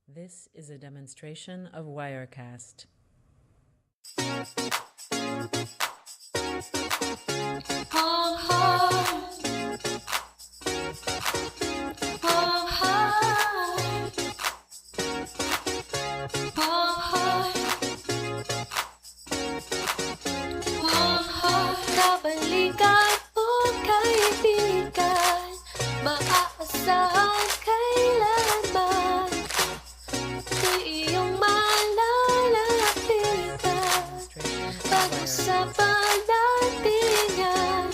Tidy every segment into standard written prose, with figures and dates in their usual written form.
This is a demonstration of Wirecast. Kabalikan o kaibigan, maaasahan kailanman di iyong malalapitan. Pag-usapan natin yan.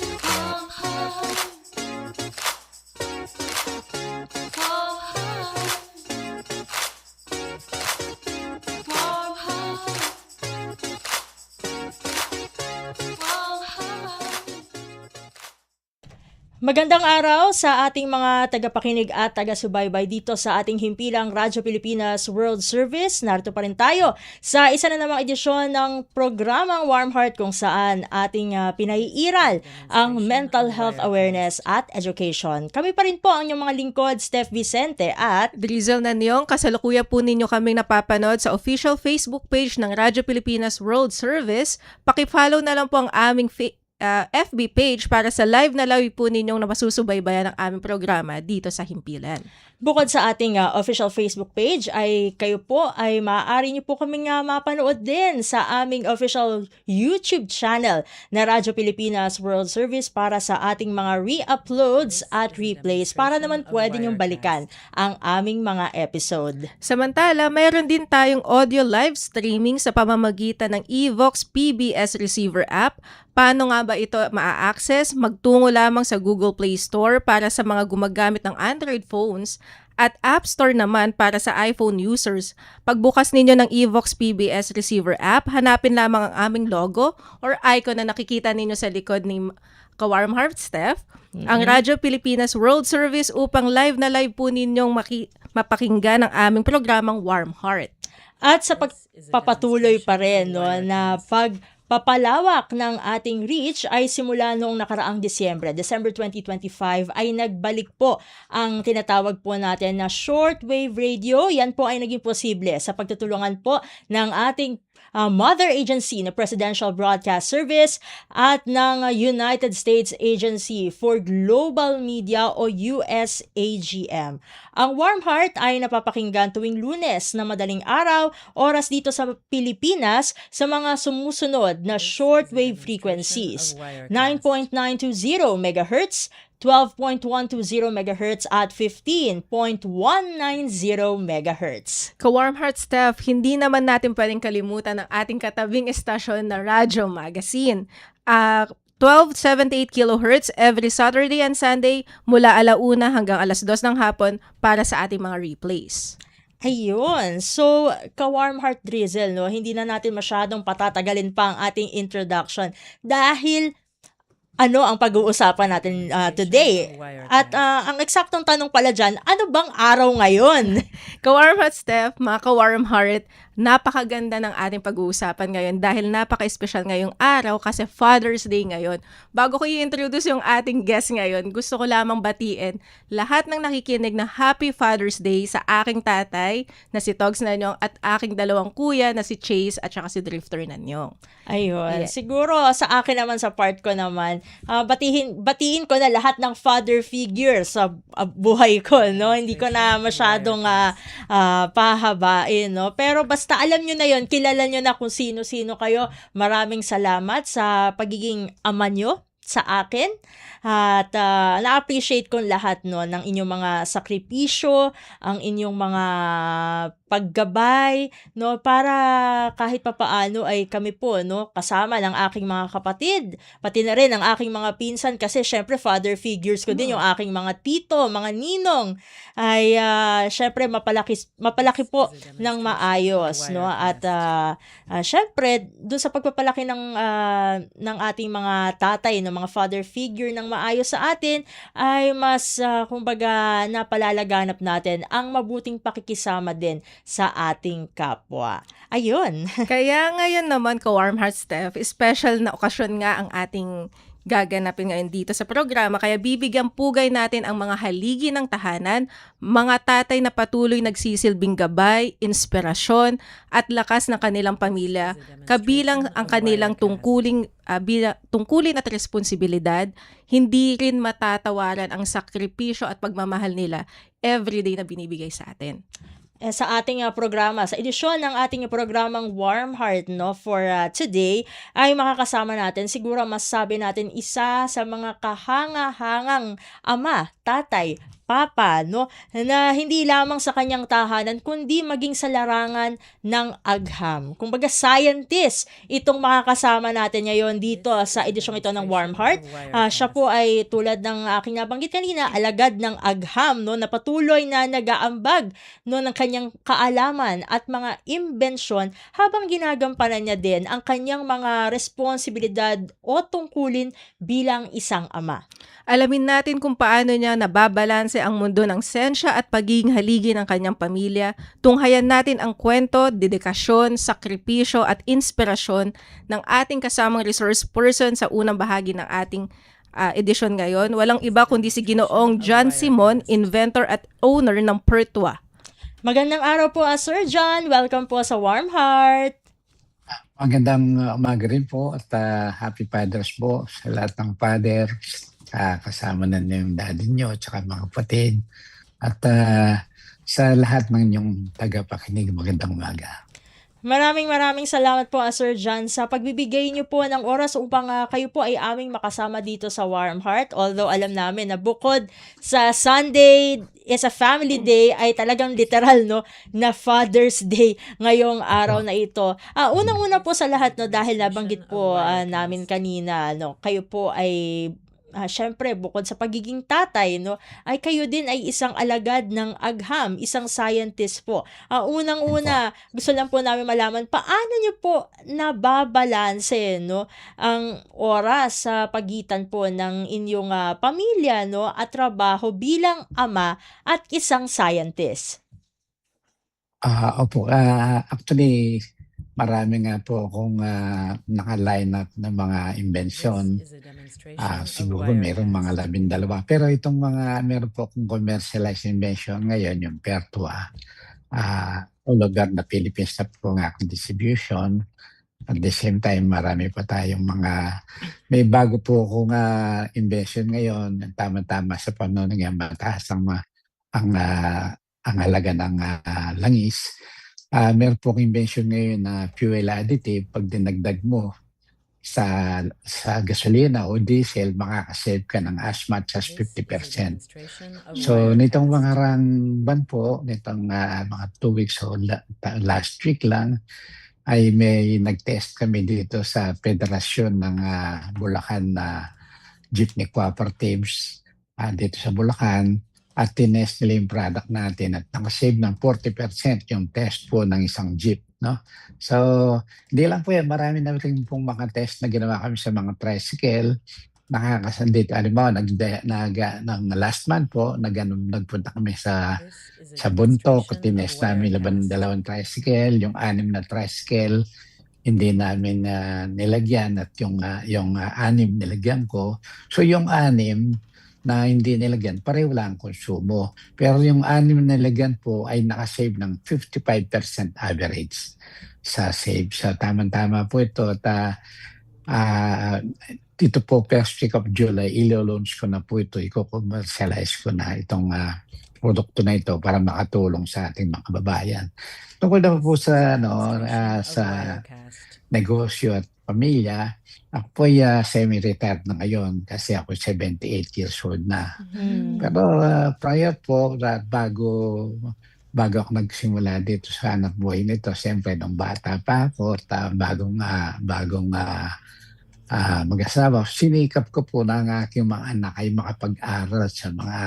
Magandang araw sa ating mga tagapakinig at taga-subaybay dito sa ating himpilang Radyo Pilipinas World Service. Narito pa rin tayo sa isa na namang edisyon ng programang Warm Heart kung saan ating pinaiiral ang mental health awareness at education. Kami pa rin po ang inyong mga lingkod, Steph Vicente at Drizzle Nanyong, kasalukuyan po ninyo kaming napapanood sa official Facebook page ng Radyo Pilipinas World Service. Paki-follow na lang po ang aming FB page para sa live na live po ninyong masusubaybayan ang aming programa dito sa Himpilan. bukod sa ating official Facebook page ay kayo po ay maaari niyo po kaming mapanood din sa aming official YouTube channel na Radyo Pilipinas World Service para sa ating mga re-uploads at replays para naman pwede niyong balikan ang aming mga episode. Samantala, mayroon din tayong audio live streaming sa pamamagitan ng Evox PBS Receiver app. Paano nga ba ito maa-access? Magtungo lamang sa Google Play Store para sa mga gumagamit ng Android phones at App Store naman para sa iPhone users. Pagbukas ninyo ng Evox PBS Receiver app, hanapin lamang ang aming logo or icon na nakikita ninyo sa likod ni Ka-Warm Heart Steph, ang Radyo Pilipinas World Service upang live na live po ninyong mapakinggan ang aming programang Warm Heart. At sa pagpapatuloy pa rin na pagpapalawak ng ating reach ay simula noong nakaraang December 2025 ay nagbalik po ang tinatawag po natin na shortwave radio. Yan po ay naging posible sa pagtutulungan po ng ating mother agency na Presidential Broadcast Service at ng United States Agency for Global Media o USAGM. Ang Warm Heart ay napapakinggan tuwing Lunes na madaling araw, oras dito sa Pilipinas sa mga sumusunod na shortwave frequencies: 9.920 MHz, 12.120 MHz at 15.190 MHz. Ka-Warm Heart Steph, hindi naman natin pwedeng kalimutan ang ating katabing estasyon na Radyo Magazine. 1278 kHz every Saturday and Sunday mula 1:00 hanggang 2:00 ng hapon para sa ating mga replays. Ayun. So, Ka-Warm Heart Drizzle, hindi na natin masyadong patatagalin pa ang ating introduction dahil ano ang pag-uusapan natin today? At ang eksaktong tanong pala dyan, ano bang araw ngayon? Ka-Warm Heart Steph, mga Ka-Warm Heart, napakaganda ng ating pag-uusapan ngayon dahil napaka-espesyal ngayong araw kasi Father's Day ngayon. Bago ko i-introduce yung ating guest ngayon, gusto ko lamang batiin lahat ng nakikinig na Happy Father's Day sa aking tatay na si Togs Nanyong at aking dalawang kuya na si Chase at saka si Drifter Nanyong. Ayun. Yeah. Siguro sa akin naman, sa part ko naman, batiin ko na lahat ng father figures sa buhay ko, Hindi ko na masyadong pahabain, Pero basta alam nyo na yon, kilala nyo na kung sino-sino kayo. Maraming salamat sa pagiging ama nyo sa akin at na-appreciate ko lahat ng inyong mga sakripisyo, ang inyong mga paggabay, para kahit papaano ay kami po, kasama ng aking mga kapatid, pati na rin ang aking mga pinsan kasi syempre father figures ko din, yung aking mga tito, mga ninong ay syempre mapalaki po ng maayos, at syempre doon sa pagpapalaki ng ating mga tatay, mga father figure ng maayos sa atin ay mas kumbaga napalalaganap natin ang mabuting pakikisama din sa ating kapwa. Ayun. Kaya ngayon naman, Ka-Warm Heart Steph, special na okasyon nga ang ating gaganapin ngayon dito sa programa. Kaya bibigyan pugay natin ang mga haligi ng tahanan, mga tatay na patuloy nagsisilbing gabay, inspirasyon at lakas ng kanilang pamilya, kabilang ang kanilang tungkulin at responsibilidad. Hindi rin matatawaran ang sakripisyo at pagmamahal nila everyday na binibigay sa atin. Sa ating programa, sa edisyon ng ating programang Warm Heart, no, for today, ay makakasama natin, siguro masasabi natin, isa sa mga kahanga-hangang ama, tatay, papa, no, na hindi lamang sa kanyang tahanan, kundi maging sa larangan ng agham. Kumbaga, scientist, itong makakasama natin ngayon dito sa edisyong ito ng Warm Heart. Siya po ay tulad ng aking nabanggit kanina, alagad ng agham, no, na patuloy na nag-aambag, no, ng kanyang kaalaman at mga imbensyon habang ginagampanan niya din ang kanyang mga responsibilidad o tungkulin bilang isang ama. Alamin natin kung paano niya nababalanse ang mundo ng siyensya at pagiging haligi ng kanyang pamilya. Tunghayan natin ang kwento, dedikasyon, sakripisyo at inspirasyon ng ating kasamang resource person sa unang bahagi ng ating edisyon ngayon. Walang iba kundi si Ginoong John Simon, inventor at owner ng Pertua. Magandang araw po, Sir John. Welcome po sa Warm Heart. Magandang umaga rin po at happy Father's po sa lahat ng father. Kasama na yung daddy nyo at saka mga kapatid. At sa lahat ng inyong tagapakinig, magandang umaga. Maraming salamat po, Sir John, sa pagbibigay niyo po ng oras upang kayo po ay aming makasama dito sa Warm Heart. Although alam namin na bukod sa Sunday is a family day, ay talagang literal, no, na Father's Day ngayong araw na ito. Unang-una po sa lahat, no, dahil nabanggit po namin kanina, no, kayo po ay syempre, bukod sa pagiging tatay, no, ay kayo din ay isang alagad ng agham, isang scientist po. Unang-una, gusto lang po namin malaman, paano niyo po nababalanse, no, ang oras sa pagitan po ng inyong pamilya, no, at trabaho bilang ama at isang scientist? Opo, actually, marami nga po akong naka-line up ng mga invention. Siguro mayroong mga 12. Pero itong meron po akong commercialized invention ngayon, yung Pertua. All over the Philippines na po ang aking distribution. At the same time, marami pa tayong may bago po akong invention ngayon, tama-tama sa panahon ng mataas ang halaga ng langis. Meron po akong invention ngayon na fuel additive. Pag dinagdag mo sa gasolina o diesel, makakasave ka ng as much as 50%. So, nitong mga buwan po, nitong mga 2 weeks o last week lang, ay may nag-test kami dito sa Federasyon ng Bulacan Jeepney Cooperatives dito sa Bulacan. At tinest nila yung product natin at nakasave ng 40% yung test po ng isang jeep, no? So, hindi lang po yan. Marami na rin pong mga test na ginawa kami sa mga tricycle. Nakakasandito. Alam mo, last month po, nagpunta kami sa Buntok. Tinest namin 2 tricycle. Yung 6 na tricycle, hindi namin nilagyan. At yung 6 nilagyan ko. So, yung 6 na hindi nilagyan, pareho lang ang konsumo. Pero yung 6 na nilagyan po ay nakasave ng 55% average sa save. So tama-tama po ito. At dito po, first week of July, ilo-launch ko na po ito. I-commercialize ko na itong produkto na ito para makatulong sa ating mga kababayan. Tungkol na po sa, sa negosyo at pamilya, ako po ay semi-retired na ngayon kasi ako 78 years old na. Pero prior po, bago ako nagsimula dito sa hanap buhay nito, siyempre nung bata pa ako at bagong mag-asawa, sinikap ko po na ang aking mga anak ay makapag-aral sa mga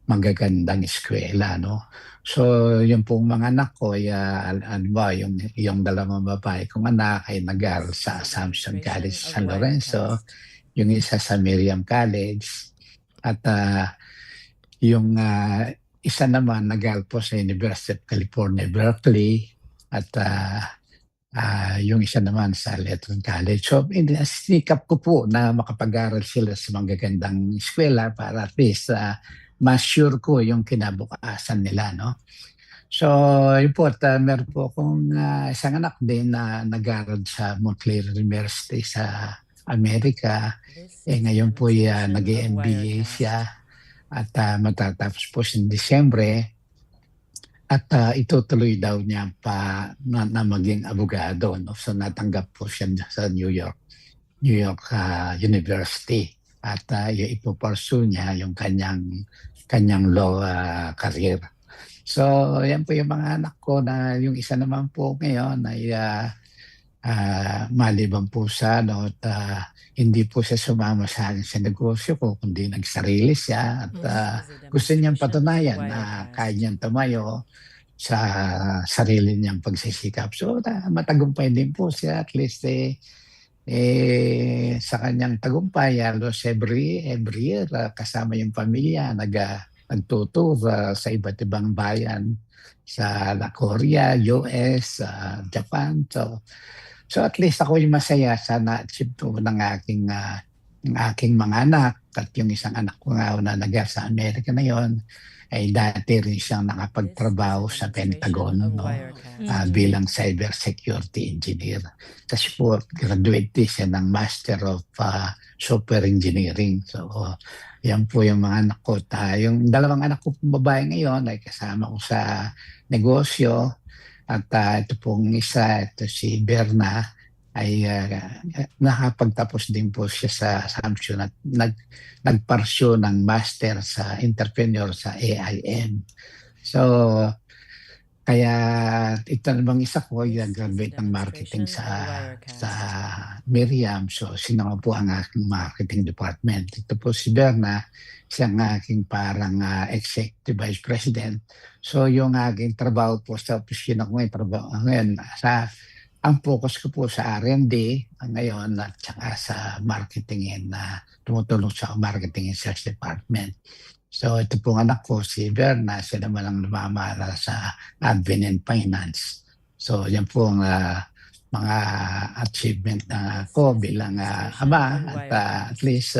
magagandang eskwela, no? So, yung pong mga anak ko, yung 2 babae kong anak ay nag-aaral sa Assumption College San Lorenzo, yung isa sa Miriam College, at yung isa naman nag-aaral po sa University of California, Berkeley, at yung isa naman sa Letron College. So, sinikap ko po na makapag-aral sila sa magagandang eskwela para at least mas sure ko yung kinabukasan nila, no? So, yun po, at meron po akong isang anak din na nag-aral sa Montclair University sa Amerika. Ngayon po nag-MBA siya at matatapos po siya Disyembre. At itutuloy daw niya na maging abogado. No? So natanggap po siya sa New York University. At ipopursue niya yung kanyang law career. So yan po yung mga anak ko na yung isa naman po ngayon ay maliban po sa at hindi po siya sumama sa akin sa negosyo ko, kundi nagsarili siya at gusto niyang patunayan na kaya niyang tumayo sa sarili niyang pagsisikap. So matagumpay din po siya at least sa kanyang tagumpay halos every year kasama yung pamilya nagtutour sa iba't ibang bayan sa Korea, US, Japan. So at least ako yung masaya sa na-achieve po ng aking mga anak at yung isang anak ko nga na sa Amerika na yon ay dati rin siyang nakapagtrabaho sa Pentagon bilang cybersecurity engineer. Kasi po graduate siya ng Master of Software Engineering. So yan po yung mga anak ko. Yung dalawang anak ko babae ngayon ay kasama ko sa negosyo. At ito pong isa, ito si Berna, ay nakapagtapos din po siya sa Assumption at nagparsyo ng master sa entrepreneur sa AIM. So, kaya ito namang isa ko, yung graduate ng marketing sa Miriam. So, sino po ang aking marketing department. Ito po si Berna, siyang aking parang executive vice president. So, yung aking trabaho po sa opisina ko ngayon, ang focus ko po sa R&D ngayon at saka sa marketing and tumutulong sa marketing and sales department. So ito pong anak ko, si Berna, siya naman ang namamala sa admin and finance. So yan po ang mga achievement na ko bilang ama at at least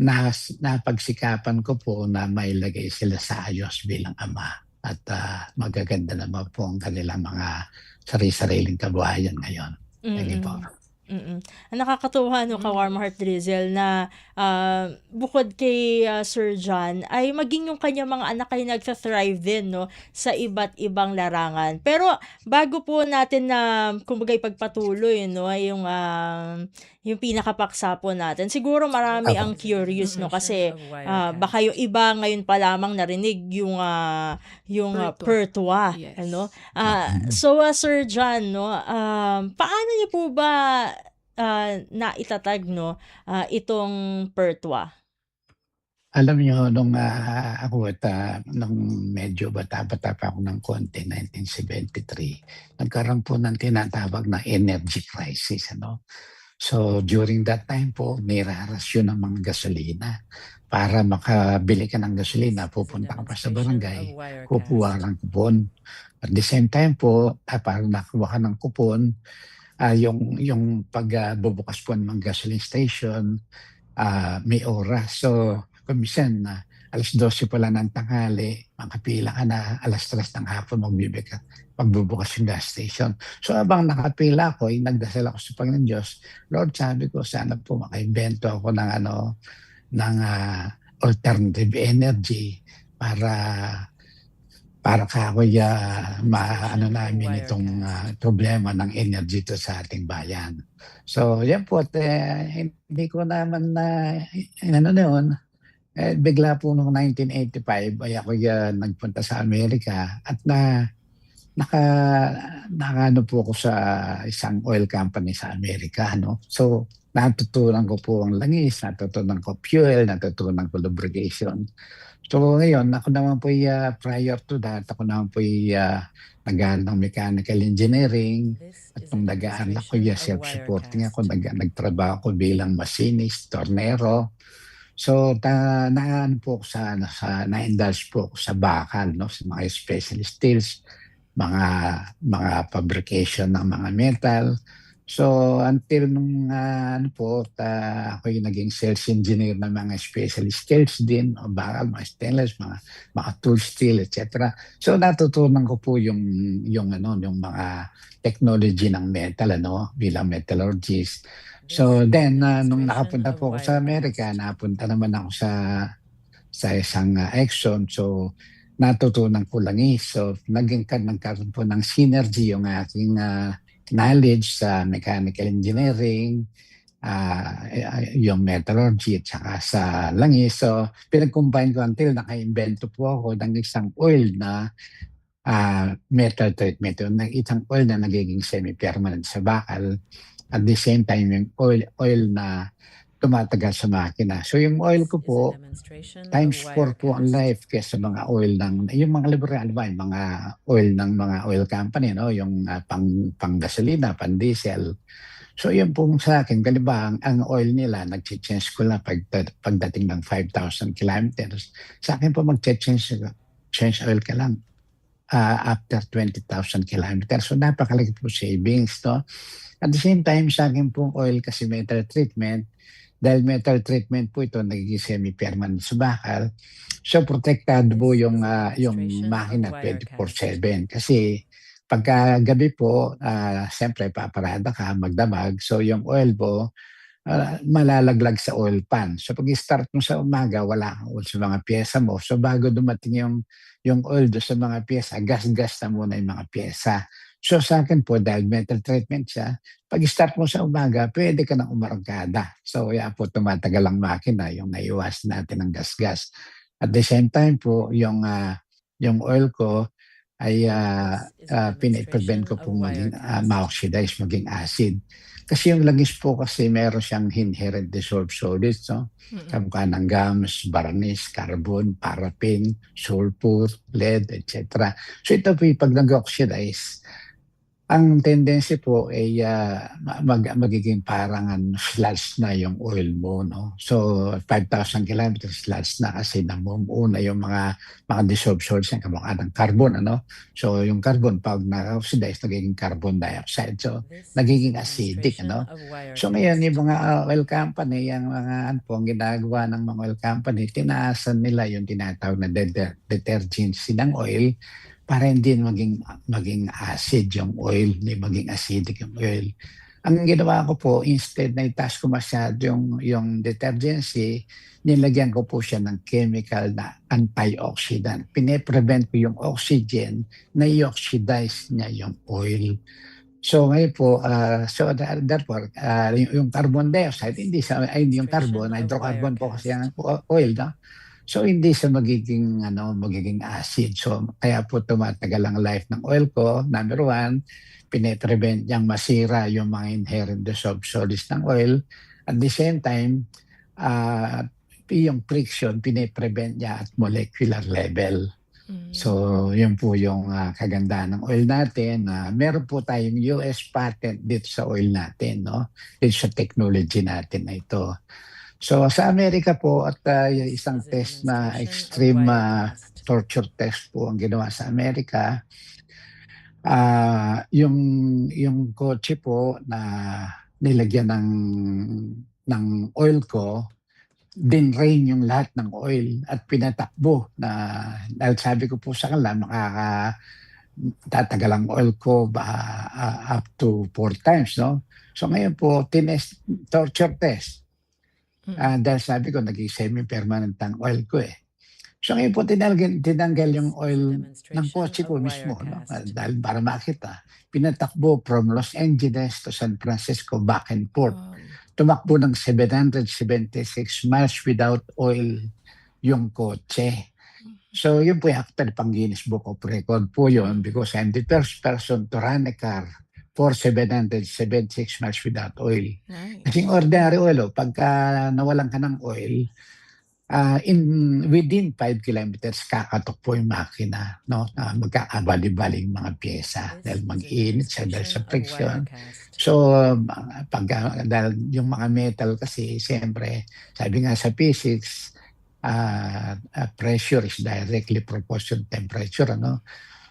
napagsikapan ko po na mailagay sila sa ayos bilang ama at magaganda naman po ang kanilang mga sarili-sariling kabuhayan ngayon. Thank you po. Nakakatuwa ka Warm Heart Drizzle na bukod kay Sir John ay maging yung kanya mga anak ay nagsa-thrive din no sa iba't ibang larangan. Pero bago po natin na kumbaga ipagpatuloy no yung pinakapaksa po natin. Siguro marami ang curious no kasi baka yung iba ngayon pa lamang narinig yung Pertwa. Yes. Ano? So Sir John no, paano niyo po ba na itatag no itong Pertwa? Alam niyo, nung ako nung medyo bata-bata pa ako ng konti, 1973, nagkaroon po ng tinatawag na energy crisis. Ano? So during that time po, nirarasyon ng mga gasolina. Para makabili ka ng gasolina, pupunta ka pa sa barangay, kukuha ng kupon. At the same time po, para nakuha ka ng kupon, yung pagbubukas po ng gasoline station, may oras. So, kumisan na alas 12 pala ng tanghali, makapila ka na, alas 3 ng hapon magbubukas yung gas station. So, abang nakapila ako, nagdasal ako sa Panginoon Diyos, Lord, sabi ko, sana po makaimbento ako ng alternative energy para kahoy namin itong problema ng energy to sa ating bayan. So, yan po. At hindi ko naman bigla po noong 1985 ay ako nagpunta sa Amerika at nakaano po ako sa isang oil company sa Amerika. No? So, natutunan ko po ang langis, natutunan ko fuel, natutunan ko lubrication. So ngayon, ako naman po prior to that, ako naman po nag-aaral ng mechanical engineering at nung nag-aaral ako self-supporting ako, nagtrabaho ko bilang machinist, tornero. So na-indulge po ako sa bakal, no, sa mga specialist steels. mga fabrication ng mga metal. So until nung ako yung naging sales engineer ng mga specialist steels din, o bakal, mga stainless, mga tool steel, etc. So natutunan ko po yung mga technology ng metal bilang metallurgist. So then nung nakapunta po ako sa Amerika, napunta naman ako sa isang Exxon. So natutunan ko lang So nagkaroon po ng synergy yung aking knowledge sa mechanical engineering, yung metallurgy at saka sa langis. So pinag-combine ko until naka-invento po ako ng isang oil na metal treatment. Ng isang oil na nagiging semi-permanent sa bakal. At the same time, yung oil na tumatagal sa makina. So yung oil ko po, times 4 po ang life kaysa mga oil yung mga liberal yung mga oil ng mga oil company, yung pang gasolina, pang diesel. So yun po sa akin, kalibang ang oil nila, nag-change ko lang pagdating ng 5,000 kilometers. Sa akin po change oil ka lang after 20,000 kilometers. So napakalaki po savings. At the same time, sa akin po oil kasi metal treatment, dahil metal treatment po ito nagiging semi-permanent sa bakal, so protected po yung makina 24/7. Kasi pagka gabi po, siyempre paparada ka, magdamag, so yung oil po, malalaglag sa oil pan. So pag i-start mo sa umaga, wala kang oil sa mga pyesa mo. So bago dumating yung oil do sa mga pyesa, gas-gas na muna yung mga pyesa. So sa akin po, dahil metal treatment siya, pag start mo sa umaga, pwede ka nang umarangkada. So kaya po tumatagal ang makina, yung naiwas natin ng gas-gas. At the same time po, yung oil ko ay pine-prevent ko po maging ma-oxidize, maging acid. Kasi yung langis po kasi meron siyang inherent dissolved solids, kamukha ng gums, varnish, carbon, paraffin, sulfur, lead, etc. So ito po pag nag-oxidize, ang tendency po ay magiging parang sludge na yung oil mo. So 5,000 kilometers sludge na kasi namumuo na yung mga dissolved solids yung kamukha ng carbon. So yung carbon pag na-oxidize, nagiging carbon dioxide. So nagiging acidic. So ngayon yung mga oil company, yung mga ang ginagawa ng mga oil company, tinaasan nila yung tinatawag na detergency ng oil para hindi maging acid yung oil, hindi maging acidic yung oil. Ang ginawa ko po, instead na itaas ko masyado yung detergency, nilagyan ko po siya ng chemical na antioxidant. Pine-prevent ko yung oxygen na i-oxidize niya yung oil. So ngayon po, therefore, yung carbon dioxide, yung carbon, hydrocarbon po kasi ang oil, So hindi siya magiging acid. So kaya po tumatagal ang life ng oil ko. Number one, pine-prevent niyang masira yung mga inherent dissolved solids ng oil. At the same time, yung friction, pine-prevent niya at molecular level. So yun po yung kagandahan ng oil natin. Meron po tayong US patent dito sa oil natin, dito sa technology natin na ito. So sa Amerika po at isang test na extreme torture test po ang ginawa sa Amerika. Yung kotse po na nilagyan ng oil ko, dinrain yung lahat ng oil at pinatakbo dahil sabi ko po sa kanila tatagal ang oil ko up to 4 times. So ngayon po, torture test. Dahil sabi ko, naging semi-permanent ang oil ko So ngayon po, tinanggal yung oil ng kotse ko mismo. Dahil para makita, pinatakbo from Los Angeles to San Francisco back and forth. Tumakbo ng 776 miles without oil yung kotse. So yun po yung actually pang Guinness Book of Record po yun because I'm the first person to run a car for 776 miles without oil. Nice. Kasi ordinary oil, pagka nawalan ka ng oil, within 5 kilometers, kakatok po yung makina. Magkakabali-bali yung mga pyesa dahil mag-init siya dahil sa friction. So, dahil yung mga metal kasi, siyempre, sabi nga sa physics, pressure is directly proportional to temperature.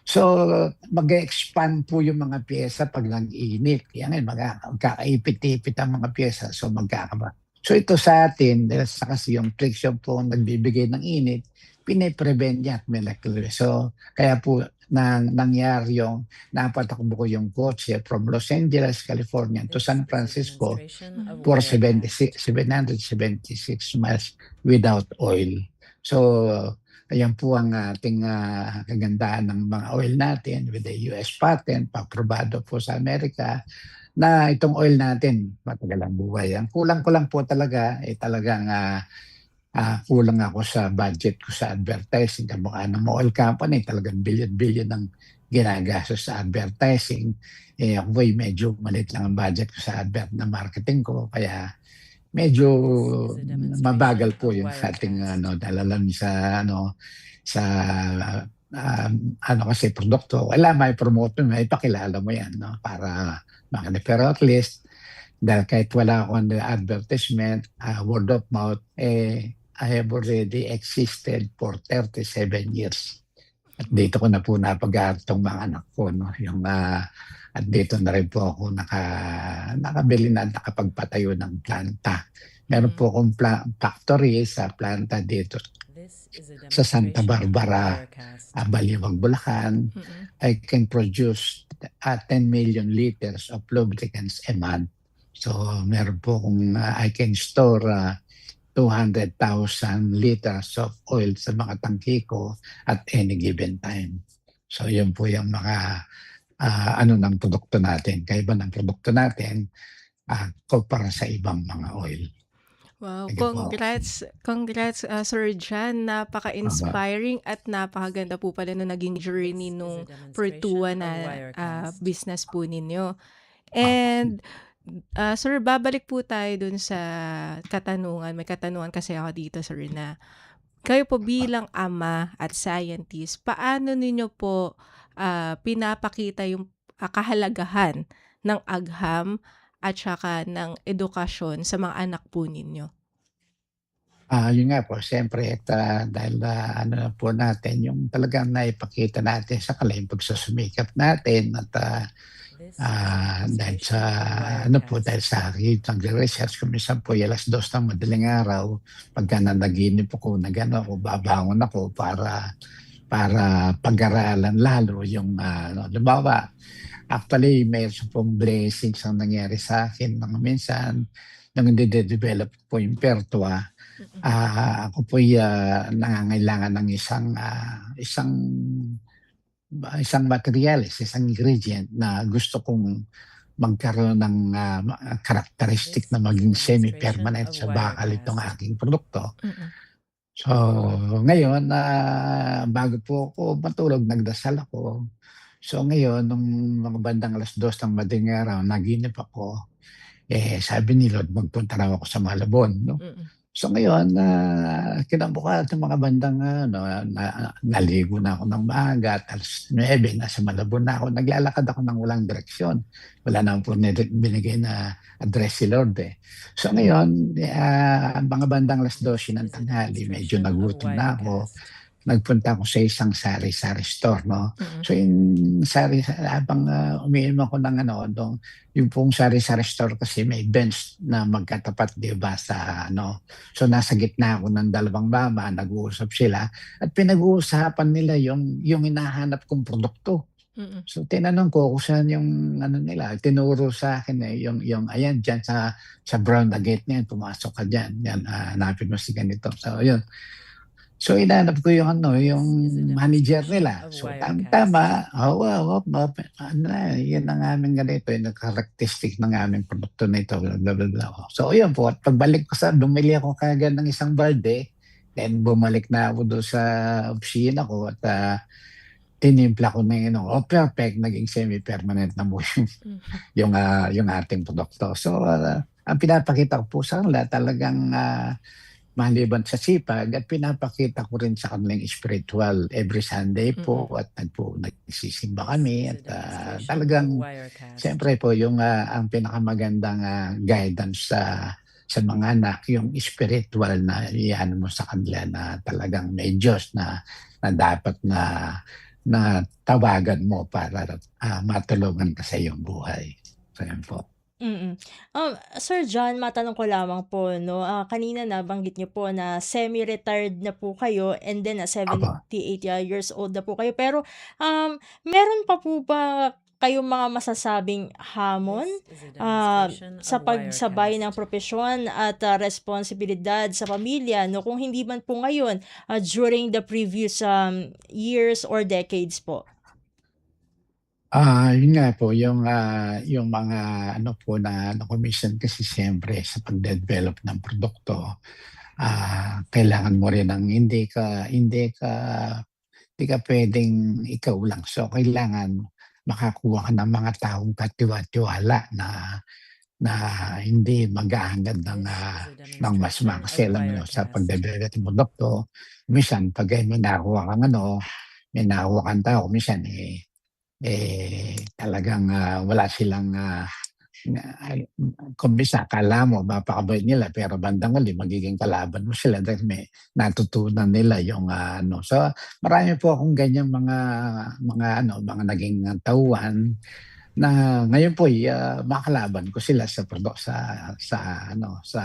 So, mag-expand po yung mga pyesa pag nag-init. Kaya ngayon, magkakaipit-ipit ang mga pyesa. So, magkakaba. So, ito sa atin, dahil sa kasi yung friction po ang nagbibigay ng init, pine-prevent niya at molecular. So, kaya po nangyari yung napatakbo ko yung kotse from Los Angeles, California to San Francisco for 776 miles without oil. So, ayan po ang ating kagandahan ng mga oil natin with the US patent, paprobado po sa Amerika, na itong oil natin, matagal ang buhay. Ang kulang ko lang po talaga, talagang kulang ako sa budget ko sa advertising. Kamukha ng mga oil company, talagang billion-billion ang ginagastos sa advertising. Ako medyo malit lang ang budget ko sa na marketing ko, kaya medyo mabagal po yung ating dahil alam sa kasi produkto. Wala, may promote mo, may pakilala mo yan, no? Para makita. Pero at least, dahil kahit wala ako the advertisement, word of mouth, I have already existed for 37 years. At dito ko na po napag-aartong mga anak ko, no? Yung at dito na rin po ako nakabili na nakapagpatayo ng planta. Meron po akong factory sa planta dito sa Santa Barbara, Baliwag, Bulacan. I can produce 10 million liters of lubricants a month. So meron po akong I can store 200,000 liters of oil sa mga tangki ko at any given time. So yun po yung mga ng produkto natin. Kaiba ng produkto natin kumpara sa ibang mga oil. Wow, Sige po. congrats Sir John. Napaka-inspiring at napakaganda po pala nung naging journey nung Pertua na business po ninyo. And Sir, babalik po tayo dun sa katanungan. May katanungan kasi ako dito, Sir, na kayo po bilang ama at scientist, paano ninyo po pinapakita yung kahalagahan ng agham at saka ng edukasyon sa mga anak po ninyo? Yun nga po, siyempre, dahil na po natin, yung talagang naipakita natin sa kanila, yung pagsusumikap natin at dahil sa dahil sa akin nagre-research ko minsan po alas 2 ng madaling araw pagka nanaginip ako ako babangon ako para pag-aralan lalo yung halimbawa, actually mayroon pong blessings ang nangyari sa akin mga minsan nung hindi-develop po yung Pertua. Ako po nangangailangan ng isang materials, isang ingredient na gusto kong magkaroon ng characteristic na maging semi-permanent sa bakal itong aking produkto. So, ngayon, bago po ako matulog, nagdasal ako. So, ngayon, nung mga bandang alas 2 ng madaling araw, naginip ako. Sabi ni Lord, magpunta raw ako sa Malabon. No? So ngayon, kinabukasan ng mga bandang naligo na ako ng maaga at alas 9, nasa Malabon na ako. Naglalakad ako ng walang direksyon. Wala naman po binigay na address si Lord. So ngayon, mga bandang alas 12 ng tanghali, medyo nagutom na ako. Nagpunta ako sa isang sari-sari store, no? So yung habang umiinom ako ng yung pong sari-sari store kasi may bench na magkatapat, di ba, sa So nasa gitna ako ng dalawang mama, nag-uusap sila at pinag-uusapan nila yung hinahanap kong produkto. So tinanong ko kung saan yung nila, tinuro sa akin yung ayan dyan sa brown na gate niyan, pumasok ka dyan, yan, hanapin mo si ganito. So yun. So inanap ko yung manager nila. So tama, yan ang aming ganito, yung characteristic ng aming produkto na ito, blah, blah, blah. So yun po, at pagbalik ko bumili ako kagad ng isang balde, then bumalik na ako doon sa opisina ko at tinimpla ko na perfect, naging semi-permanent na mo yung ating produkto. So ang pinapakita ko po sa kanila talagang maliban sa sipag at pinapakita ko rin sa kanilang spiritual every Sunday po at nagsisimba kami at talagang siyempre po yung ang pinakamagandang guidance sa mga anak yung spiritual na iyan mo sa kanila na talagang may Diyos na dapat na na tawagan mo para matulungan ka sa iyong buhay. So, yan po. Mm. Sir John, matanong ko lamang po, no? Kanina nabanggit niyo po na semi-retired na po kayo and then Opo. 78 years old na po kayo. Pero meron pa po ba kayong mga masasabing hamon sa pagsabay ng propesyon at responsibilidad sa pamilya, no? Kung hindi man po ngayon, during the previous years or decades po? Yun nga po, yung mga ano po na commission kasi siyempre sa pagde-develop ng produkto, kailangan mo rin ng hindi ka pwedeng ikaw lang. So, kailangan makakuha ka ng mga taong katiwa-tiwala na hindi maghahangad ng masama. Kasi alam mo, sa pagde-develop ng produkto, minsan, pag may nakuha kang may nakuha kang tao, minsan, talagang wala silang kumbisa, akala mo mapakabait nila pero bandang huli magiging kalaban mo sila dahil may natutunan nila yung So marami po akong ganyan mga naging tauhan na ngayon po makalaban ko sila sa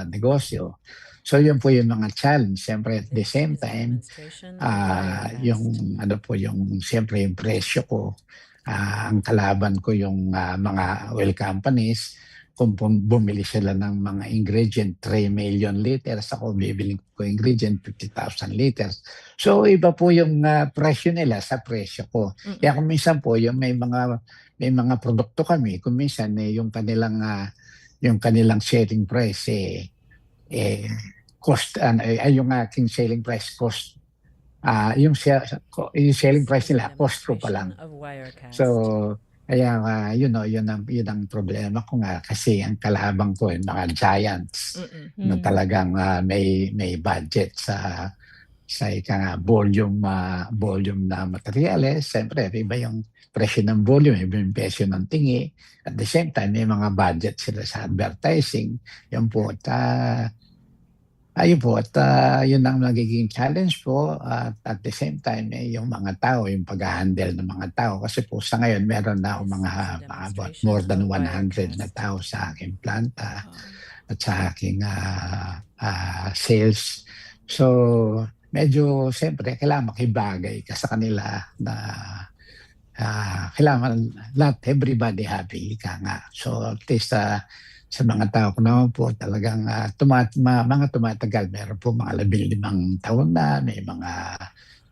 negosyo. So yun po yung mga challenge. Siyempre at the same time, yung siyempre yung presyo ko, ang kalaban ko yung mga oil companies. Kung bumili sila ng mga ingredient, 3 million liters, ako bibili ko ingredient, 50,000 liters. So iba po yung presyo nila sa presyo ko. Kaya kung minsan po, yung may mga produkto kami, kung minsan yung kanilang selling price cost, yung aking selling price cost, yung selling price nila, cost ko pa lang. So, kaya yun ang problema ko nga kasi ang kalabang ko yung mga giants na talagang may budget sa volume na materials. Siyempre, iba yung presyo ng volume, iba yung presyo ng tingi. At the same time, may mga budget sila sa advertising. Yun po, yun ang nagiging challenge po. At the same time, yung mga tao, yung pag-handle ng mga tao. Kasi po sa ngayon, meron na ako mga about more than 100 na tao sa aking planta at sa aking sales. So, medyo, siyempre, kailangan makibagay ka sa kanila na kailangan everybody happy ka nga. So, at least sa mga tao ko naman po talagang mga tumatagal. Meron po mga 15 taon na, may mga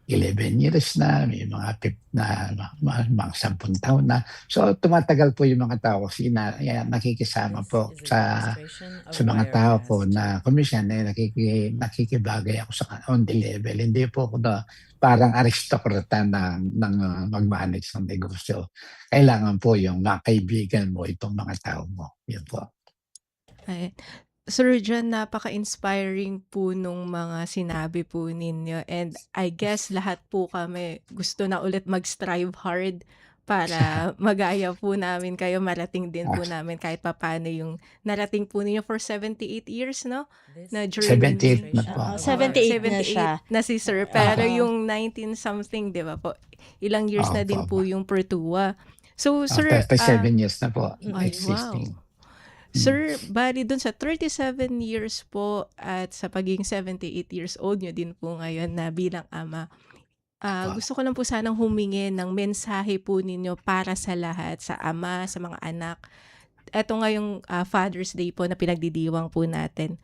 11 years na, may mga 10 taon na. So tumatagal po yung mga tao kasi nakikisama po sa mga tao po na commission, nakikibagay ako sa on the level. Hindi po ako parang aristokrata ng mag-manage ng negosyo. Kailangan po yung makaibigan mo itong mga tao mo. Yun po. Ay, Sir John, napaka-inspiring po nung mga sinabi po ninyo and I guess lahat po kami gusto na ulit mag-strive hard para magaya po namin kayo, marating din po namin kahit papaano yung narating po ninyo for 78 years, no? Na journey 78 na po. 78 na siya. na si Sir. Pero yung 19-something, di ba po? Ilang years na din po yung Pertua. So, Sir... 37 years na po ay, existing. Wow. Sir, bali dun sa 37 years po at sa pagiging 78 years old nyo din po ngayon na bilang ama, gusto ko lang po sanang humingi ng mensahe po ninyo para sa lahat, sa ama, sa mga anak. Eto ngayong Father's Day po na pinagdidiwang po natin.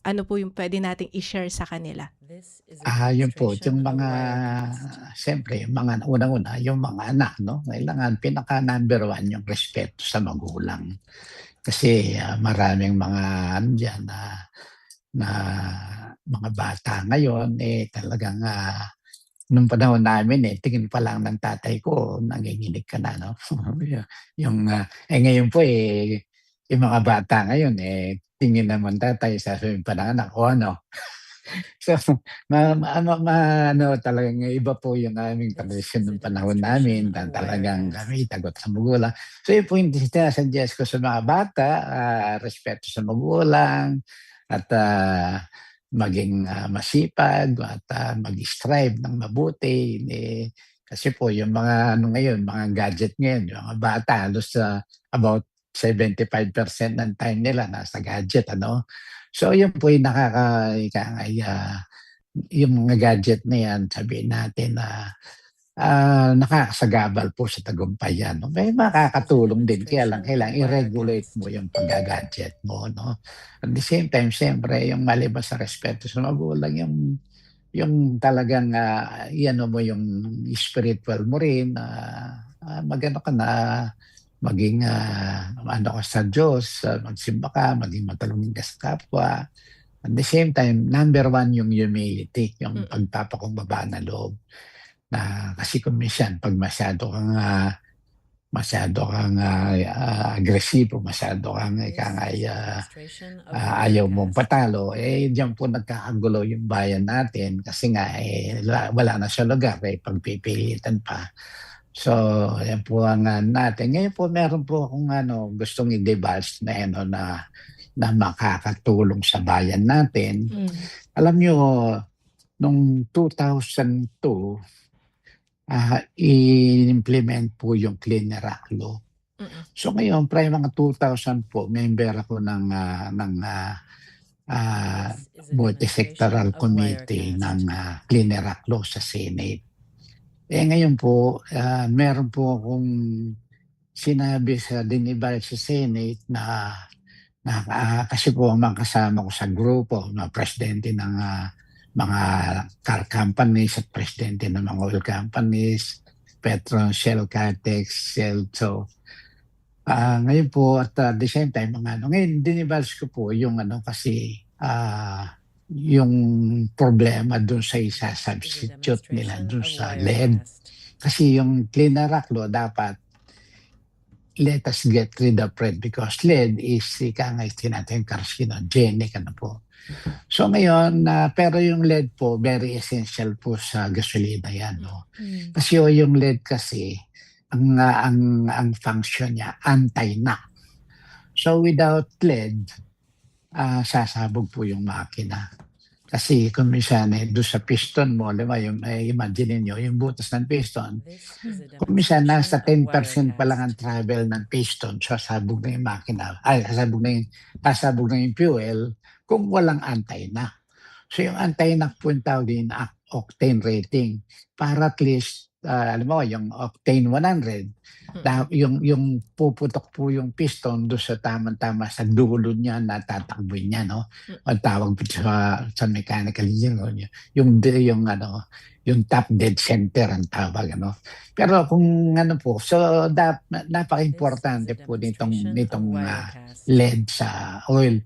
Ano po yung pwede nating i-share sa kanila? Yun po, yung mga, siyempre, yung mga unang-una, yung mga anak, no? Kailangan pinaka-number 1 yung respeto sa magulang. Kasi maraming mga dyan na mga bata ngayon, talagang nung panahon namin, tingin pa lang ng tatay ko, nanginginig ka na, no? Ngayon po, yung mga bata ngayon, tingin naman tatay, sasabihin pa ng anak, ano? So, talagang iba po yung aming tradisyon ng panahon namin na talagang kami tagot sa magulang. So, yun po yung sinasuggest ko sa mga bata, respeto sa magulang, at maging masipag, at mag-strive ng mabuti. Kasi po yung mga ano ngayon, mga gadget ngayon, yung mga bata, halos about 75% ng time nila nasa gadget, ano? So yun po yung yung mga gadget na yan, sabihin natin na nakakasagabal po sa tagumpay yan, 'no? May makakatulong din kaya lang kailangan i-regulate mo yung pagga-gadget mo, 'no? At the same time siyempre yung maliban sa respeto sa magulang yung talagang, i-ano mo yung spiritual mo rin na, mag-ano ka na, maging, ano ka sa Diyos, magsimba ka, maging matulungin ka sa kapwa. At the same time, number one yung humility, yung pagpapakumbaba ng loob. Na kasi kung minsan 'pag masyado kang agresibo, masyado kang ayaw mong patalo, diyan po nagkakagulo yung bayan natin kasi nga, wala na sa lugar, pagpipilitan pa. So, yan po ang natin. Ngayon po meron po akong gustong i-divulge na na makakatulong sa bayan natin. Alam niyo nung 2002 i-implement po yung Clean Air Act Law. So ngayon, mga 2000 po, member ako ng multi-sectoral committee ng Clean Air Act Law sa Senate. Ngayon po, meron po akong sinabi sa dinibal sa Senate na kasi po ang mga kasama ko sa grupo, mga presidente ng mga car companies at presidente ng mga oil companies, Petron, Shell, Catex, Celso. Ngayon po at the same time, ngayon dinibals ko po yung kasi yung problema dun sa isa-substitute nila dun sa lead. Kasi yung Clean Air Act Law dapat let us get rid of lead because lead is tinatawag carcinogenic po. So ngayon, pero yung lead po, very essential po sa gasolina yan. No? Kasi yung lead kasi, ang function niya, anti-knock. So without lead, sasabog po yung makina. Kasi kung minsan, doon sa piston mo, imagine niyo yung butas ng piston, kung minsan nasa 10% pa lang ang travel ng piston, sasabog na yung makina, sasabog na yung fuel, kung walang anti-knock. So yung anti-knock po yung tawag din octane rating. Para at least, alam mo, yung octane 100, yung puputok po yung piston doon sa tamang-tama sa dulo niya, natatakbo niya, no? Ang tawag po sa mechanical engineer, yung top dead center ang tawag, ano? Pero kung po, so napaka-importante po nitong lead sa oil.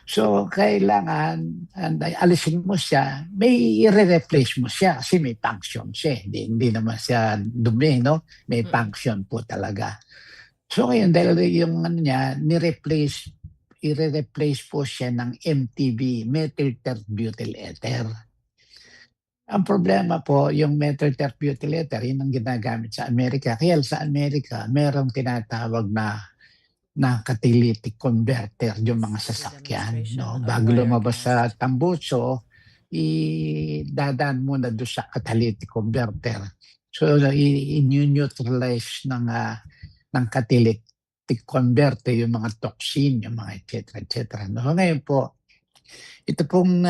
So, kailangan alisin mo siya, may i-replace mo siya kasi may function siya. Hindi naman siya dumi, no? May function po talaga. So, ngayon, dahil yung niya, i-replace po siya ng MTB, methyl terbutyl ether. Ang problema po, yung methyl terbutyl ether, yun ang ginagamit sa Amerika. Kaya sa Amerika, merong tinatawag na catalytic converter yung mga sasakyan, no? Bago lumabas sa tambuso, dadaan muna doon sa catalytic converter. So i-neutralize ng catalytic converter yung mga toxin, yung mga etc. No? Ngayon po, ito pong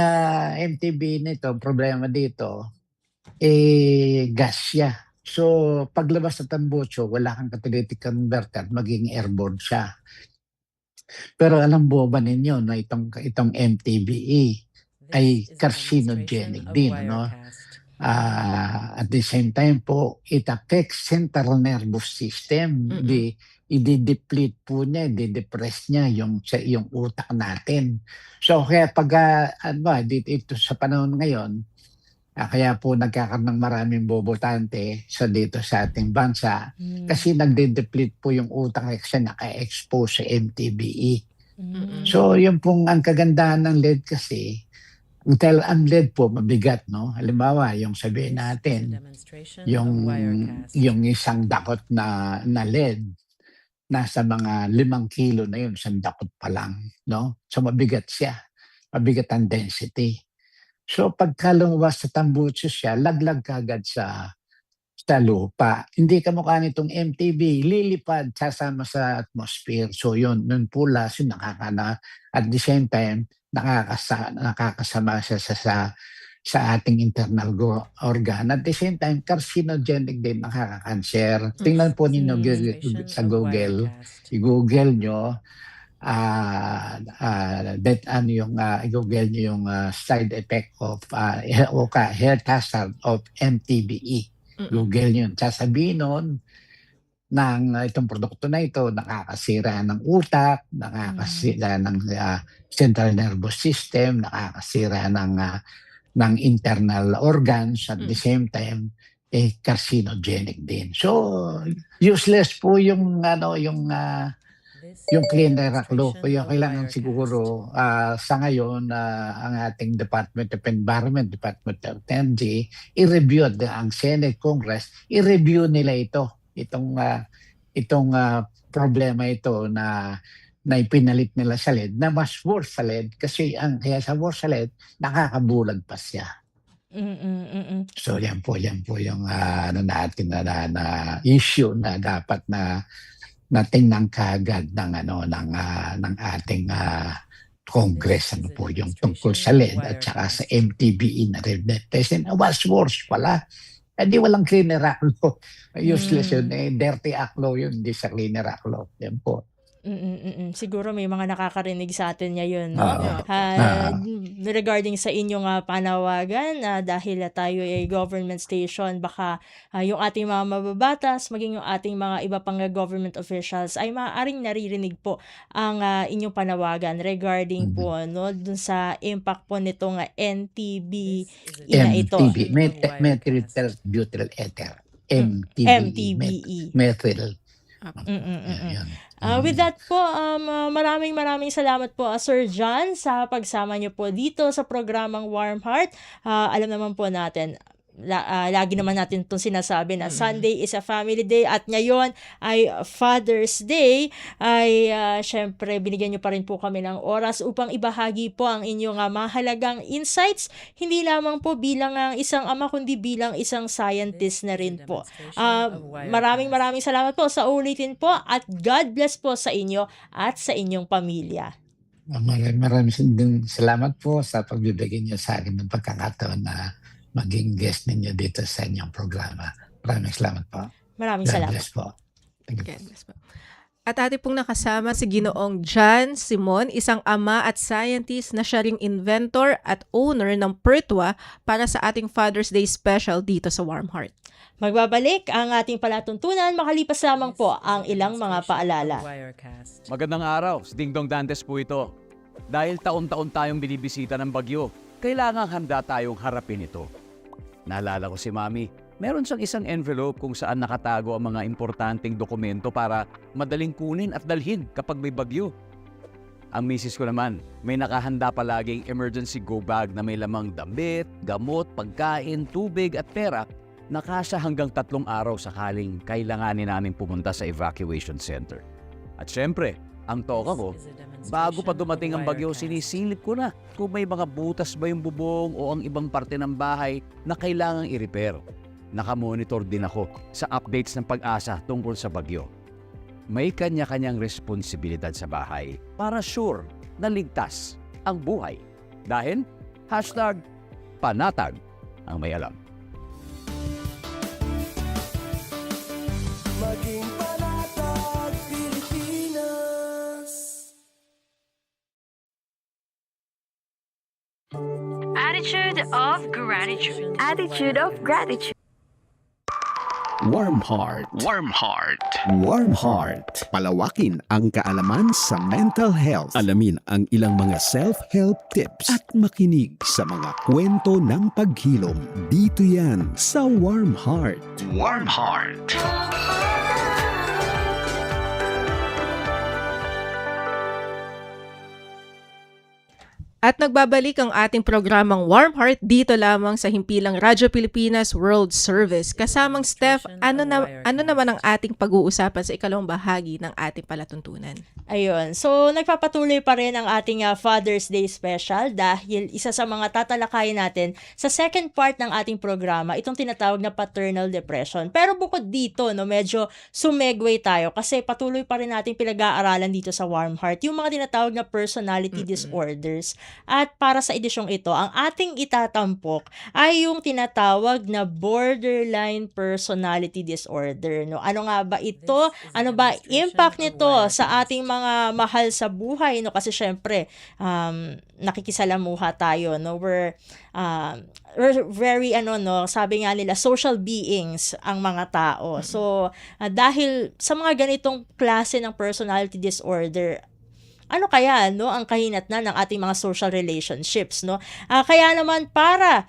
MTB nito, problema dito, gas siya. So, paglabas sa tambuso, wala kang catalytic converter, maging airborne siya. Pero alam mo ba ninyo na itong MTBE ay carcinogenic din, no? At the same time po, it affects central nervous system. I-deplete po niya, i-depress niya yung utak natin. So, kaya dito sa panahon ngayon, kaya po nagkakaroon ng maraming bobotante dito sa ating bansa kasi nagde-deplete po yung utak kasi naka-expose sa MTBE. So yung pong ang kagandahan ng lead kasi, ang lead po mabigat, no? Halimbawa, yung sabihin natin, yung isang dakot na lead, nasa mga 5 kilo na yun, isang dakot pa lang, no? So mabigat siya, mabigat ang density. So pagka lumabas sa tambuso siya, laglag kagad sa sa lupa. Hindi kamukha nitong MTB, lilipad, sasama sa atmosphere. So yun pula, yun at the same time, nakakasama siya sa ating internal organ. At the same time, carcinogenic din, nakaka-cancer. Tingnan po ninyo sa Google, i-Google nyo, i-Google nyo yung side effect of health hazard of MTBE. Google yun. Sasabihin nun ng itong produkto na ito, nakakasira ng utak, nakakasira ng central nervous system, nakakasira ng internal organs, at the same time, carcinogenic din. So, useless po yung clean air act law. Kaya kailangan siguro sa ngayon ang ating Department of Environment, Department of Energy, i-review ang Senate, Congress, i-review nila itong problema ito na ipinalit nila sa LED, na mas worse sa LED kasi kaya sa worse sa LED, nakakabulag pa siya. So yan po yung natin na issue na dapat na tingnan kaagad ng ating Congress, po yung tungkol sa LED at saka sa MTBE na rin. Was worse pala. Hindi walang clean air act law. Useless yun. Dirty act law yun. Hindi sa clean air act law. Yan po. Siguro may mga nakakarinig sa atin ngayon, no? Oo. Regarding sa inyong panawagan, dahil tayo ay government station, baka yung ating mga mababatas, maging yung ating mga iba pang government officials ay maaaring naririnig po ang inyong panawagan regarding po, no, dun sa impact po nitong NTB na ito. MTB, methyl butyl ether. MTBE. Methyl. Yan. With that po, maraming salamat po, Sir John, sa pagsama niyo po dito sa programang Warm Heart. Alam naman po natin, lagi naman natin itong sinasabi na Sunday is a family day at ngayon ay Father's Day, ay syempre binigyan nyo pa rin po kami ng oras upang ibahagi po ang inyong mahalagang insights, hindi lamang po bilang isang ama kundi bilang isang scientist na rin po. Maraming salamat po sa ulitin po at God bless po sa inyo at sa inyong pamilya. Maraming din salamat po sa pagbibigay niyo sa akin ng pagkakataon na maging guest ninyo dito sa inyong programa. Maraming salamat po. Maraming God salamat bless po. Thank you. God bless po. At ating pong nakasama si Ginoong John Simon, isang ama at scientist na siya ring inventor at owner ng Pertwa para sa ating Father's Day special dito sa Warm Heart. Magbabalik ang ating palatuntunan, makalipas lamang po ang ilang mga paalala. Magandang araw, si Ding Dong Dantes po ito. Dahil taon-taon tayong binibisita ng bagyo, kailangang handa tayong harapin ito. Naalala ko si Mami, meron siyang isang envelope kung saan nakatago ang mga importanteng dokumento para madaling kunin at dalhin kapag may bagyo. Ang misis ko naman, may nakahanda palaging emergency go bag na may lamang damit, gamot, pagkain, tubig at pera na kasya hanggang 3 araw sakaling kailanganin namin pumunta sa evacuation center. At syempre, ang toka ko, bago pa dumating ang bagyo, sinisilip ko na kung may mga butas ba yung bubong o ang ibang parte ng bahay na kailangang i-repair. Nakamonitor din ako sa updates ng Pag-asa tungkol sa bagyo. May kanya-kanyang responsibilidad sa bahay para sure na ligtas ang buhay. Dahil #panatag ang may alam. Maging panatag Pilipinas. Attitude of gratitude. Attitude of gratitude. Warm Heart. Warm Heart. Warm Heart. Palawakin ang kaalaman sa mental health. Alamin ang ilang mga self-help tips at makinig sa mga kwento ng paghilom. Dito yan sa Warm Heart. Warm Heart. At nagbabalik ang ating programang Warm Heart dito lamang sa himpilang Radyo Pilipinas World Service. Kasamang Steph, ano naman ang ating pag-uusapan sa ikalawang bahagi ng ating palatuntunan? Ayun. So, nagpapatuloy pa rin ang ating Father's Day special dahil isa sa mga tatalakayin natin sa second part ng ating programa, itong tinatawag na paternal depression. Pero bukod dito, no, medyo sumegway tayo kasi patuloy pa rin nating pinag-aaralan dito sa Warm Heart yung mga tinatawag na personality disorders. At para sa edisyong ito, ang ating itatampok ay yung tinatawag na borderline personality disorder. No? Ano nga ba ito? Ano ba impact nito sa ating mga mahal sa buhay? No? Kasi syempre, nakikisalamuha tayo. No? We're very, sabi nga nila, social beings ang mga tao. So, dahil sa mga ganitong klase ng personality disorder, ano kaya ang kahinatnan ng ating mga social relationships, no? Kaya naman para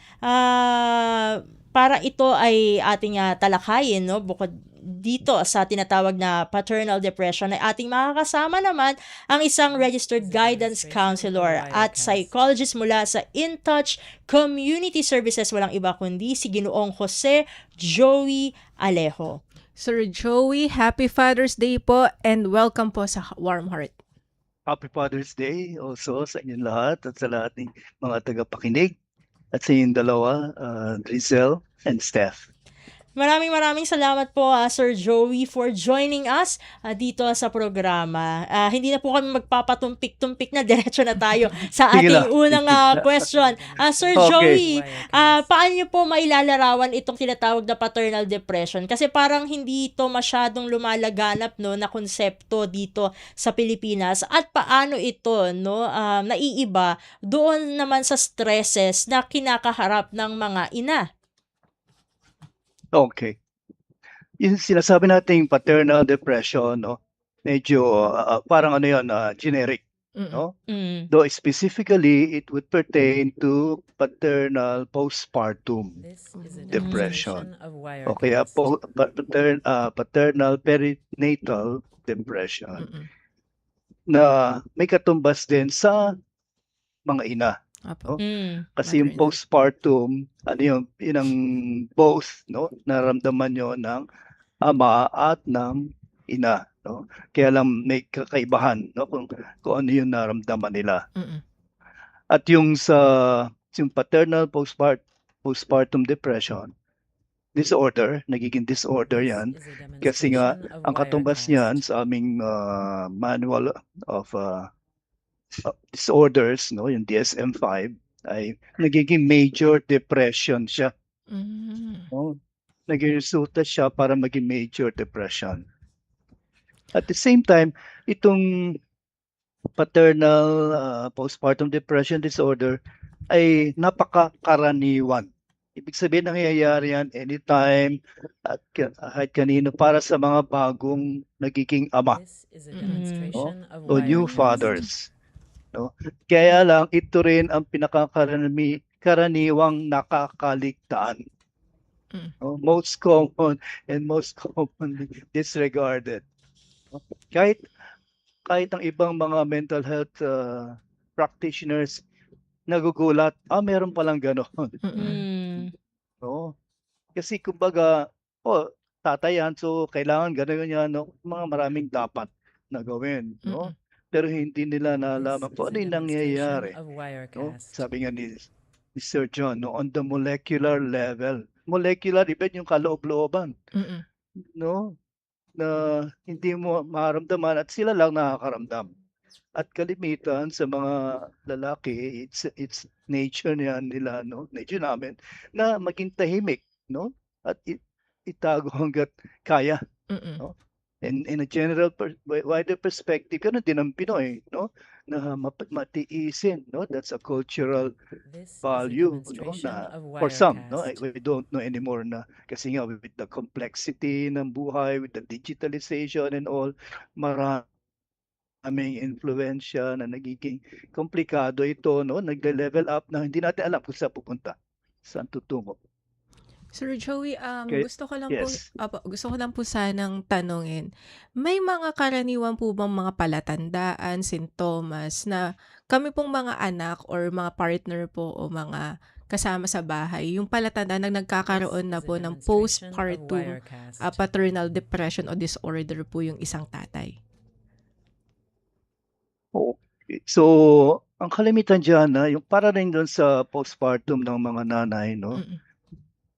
ito ay ating talakayin, no, bukod dito sa tinatawag na paternal depression, ay ating makakasama naman ang isang registered guidance counselor at psychologist mula sa InTouch Community Services, walang iba kundi si Ginoong Jose Joey Alejo. Sir Joey, Happy Father's Day po and welcome po sa Warm Heart. Happy Father's Day also sa inyong lahat at sa lahat ng mga tagapakinig at sa inyong dalawa, Drizel and Steph. Maraming salamat po Sir Joey for joining us dito sa programa. Hindi na po kami magpapatumpik-tumpik na, diretso na tayo sa ating unang question. Sir Joey, paano niyo po mailalarawan itong tinatawag na paternal depression? Kasi parang hindi ito masyadong lumalaganap na konsepto dito sa Pilipinas. At paano ito naiiba doon naman sa stresses na kinakaharap ng mga ina? Okay. Yung sinasabi nating paternal depression, no? Medyo parang generic, no? Though specifically it would pertain to paternal postpartum depression. O kaya paternal perinatal depression na may katumbas din sa mga ina. No? Kasi yung postpartum, yun ang both, no? Naramdaman nyo ng ama at ng ina, no? Kaya lang may kakaibahan, no? Kung ano yung naramdaman nila. At yung paternal postpartum depression disorder, nagiging disorder yan kasi nga ang katumbas niyan sa aming manual of disorders, no, yung DSM-5 ay nagiging major depression siya. No? Nagresulta siya para maging major depression. At the same time, itong paternal postpartum depression disorder ay napakakaraniwan. Ibig sabihin, nangyayari yan anytime at kahit kanino para sa mga bagong nagiging ama, no? O new fathers. No? Kaya lang ito rin ang pinakakaraniwang nakakaligtaan. No? Most common and most commonly disregarded. No? Kahit ang ibang mga mental health practitioners nagugulat, meron palang gano'n. No? Kasi kumbaga, tatay yan, so kailangan gano'n yan, no? Mga maraming dapat na gawin, no? Pero hindi nila nalaman kung ano yung nangyayari. No? Sabi nga ni Sir John, no? On the molecular level. Molecular, even yung kaloob-looban. No? Na hindi mo maramdaman at sila lang nakakaramdam. At kalimitan sa mga lalaki, it's nature nila, no? Nature namin, na maging tahimik, no? At itago hanggat kaya. No? In a general wider perspective, ganun din ang Pinoy, no? Na matiisin, no? That's a cultural value, no? Na for some, no? We don't know anymore na kasi nga with the complexity ng buhay, with the digitalization and all, maraming influensya na nagiging komplikado ito, no? Nagle-level up na hindi natin alam kung saan pupunta, saan tutungo. Sir Joey, Kaya yes. gusto ko lang po sanang tanungin, may mga karaniwan po bang mga palatandaan, sintomas na kami pong mga anak or mga partner po o mga kasama sa bahay, yung palatandaan na This nagkakaroon na is a po ng demonstration of postpartum Wirecast. paternal depression o disorder po yung isang tatay? Okay. So, ang kalimitan diyan na yung para rin doon sa postpartum ng mga nanay, no? Mm.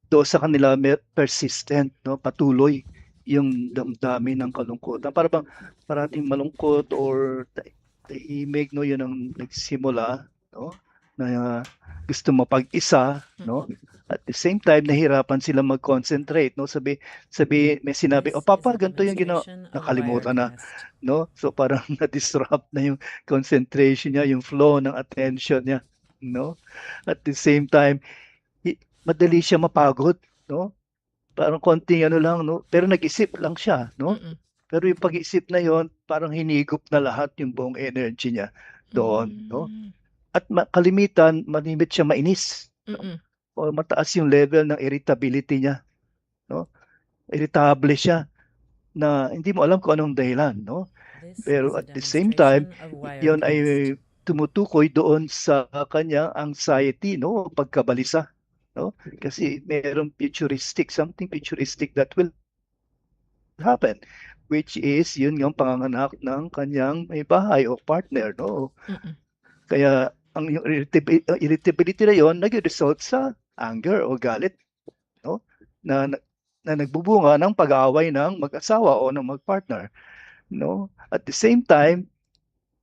Do sa kanila persistent, no? Patuloy yung damdamin ng kalungkutan. Para bang parating malungkot or tahimik, no? Yun ang nagsimula, no? Na gusto mapag-isa, no? At the same time, nahirapan sila mag-concentrate, no? Sabi may sinabi, This "Oh, is a Papa, ganito yung demonstration of nakalimutan na." Wirecast. No? So parang na-disrupt na yung concentration niya, yung flow ng attention niya, no? At the same time, madali siya mapagod, no? Parang konting ano lang, no? Pero nag-isip lang siya, no? Mm. Pero yung pag-iisip na yon, parang hinigop na lahat yung buong energy niya doon, no? Mm. At kalimitan, malimit siya mainis, Mm. o mataas yung level ng irritability niya, no? Irritable siya na hindi mo alam kung anong dahilan, no? This Pero is a at the same time, demonstration of yon ay Wirecast. tumutukoy doon sa kanyang anxiety, no? Pagkabalisa, no? Kasi mayroong something futuristic that will happen, which is yun yung panganganak ng kanyang may bahay o partner, no? Mm. Kaya ang yung irritability na yon nag-result sa anger o galit, no? Na nagbubunga ng pag-aaway ng mag-asawa o ng mag-partner, no? At the same time,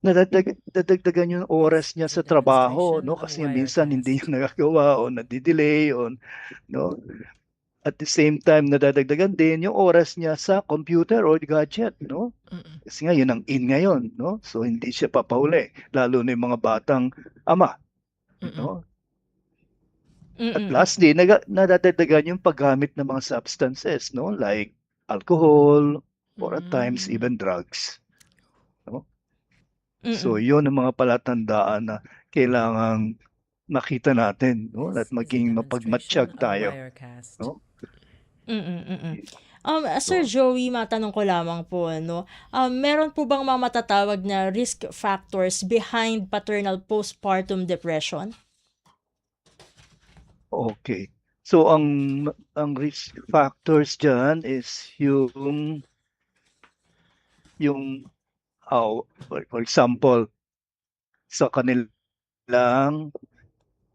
nadadagdagan yung oras niya This is sa a trabaho, demonstration no? of Kasi minsan hindi Wirecast. niya nagagawa o nadidelay o, no? At the same time, nadadagdagan din yung oras niya sa computer or gadget, no? Mm. Kasi nga yun ang in ngayon, no? So hindi siya papahuli, lalo na yung mga batang ama, Mm. no? At Mm. lastly, nadadagdagan yung paggamit ng mga substances, no? Like alcohol or at times Mm. even drugs. So Mm. yun ang mga palatandaan na kailangang makita natin, no? This is At a maging mapagmatsyag demonstration of tayo, Wirecast. no? Sir So, Joey, matanong ko lamang po, ano, meron po bang mga matatawag na risk factors behind paternal postpartum depression? okay. So ang risk factors diyan is yung for example sa kanilang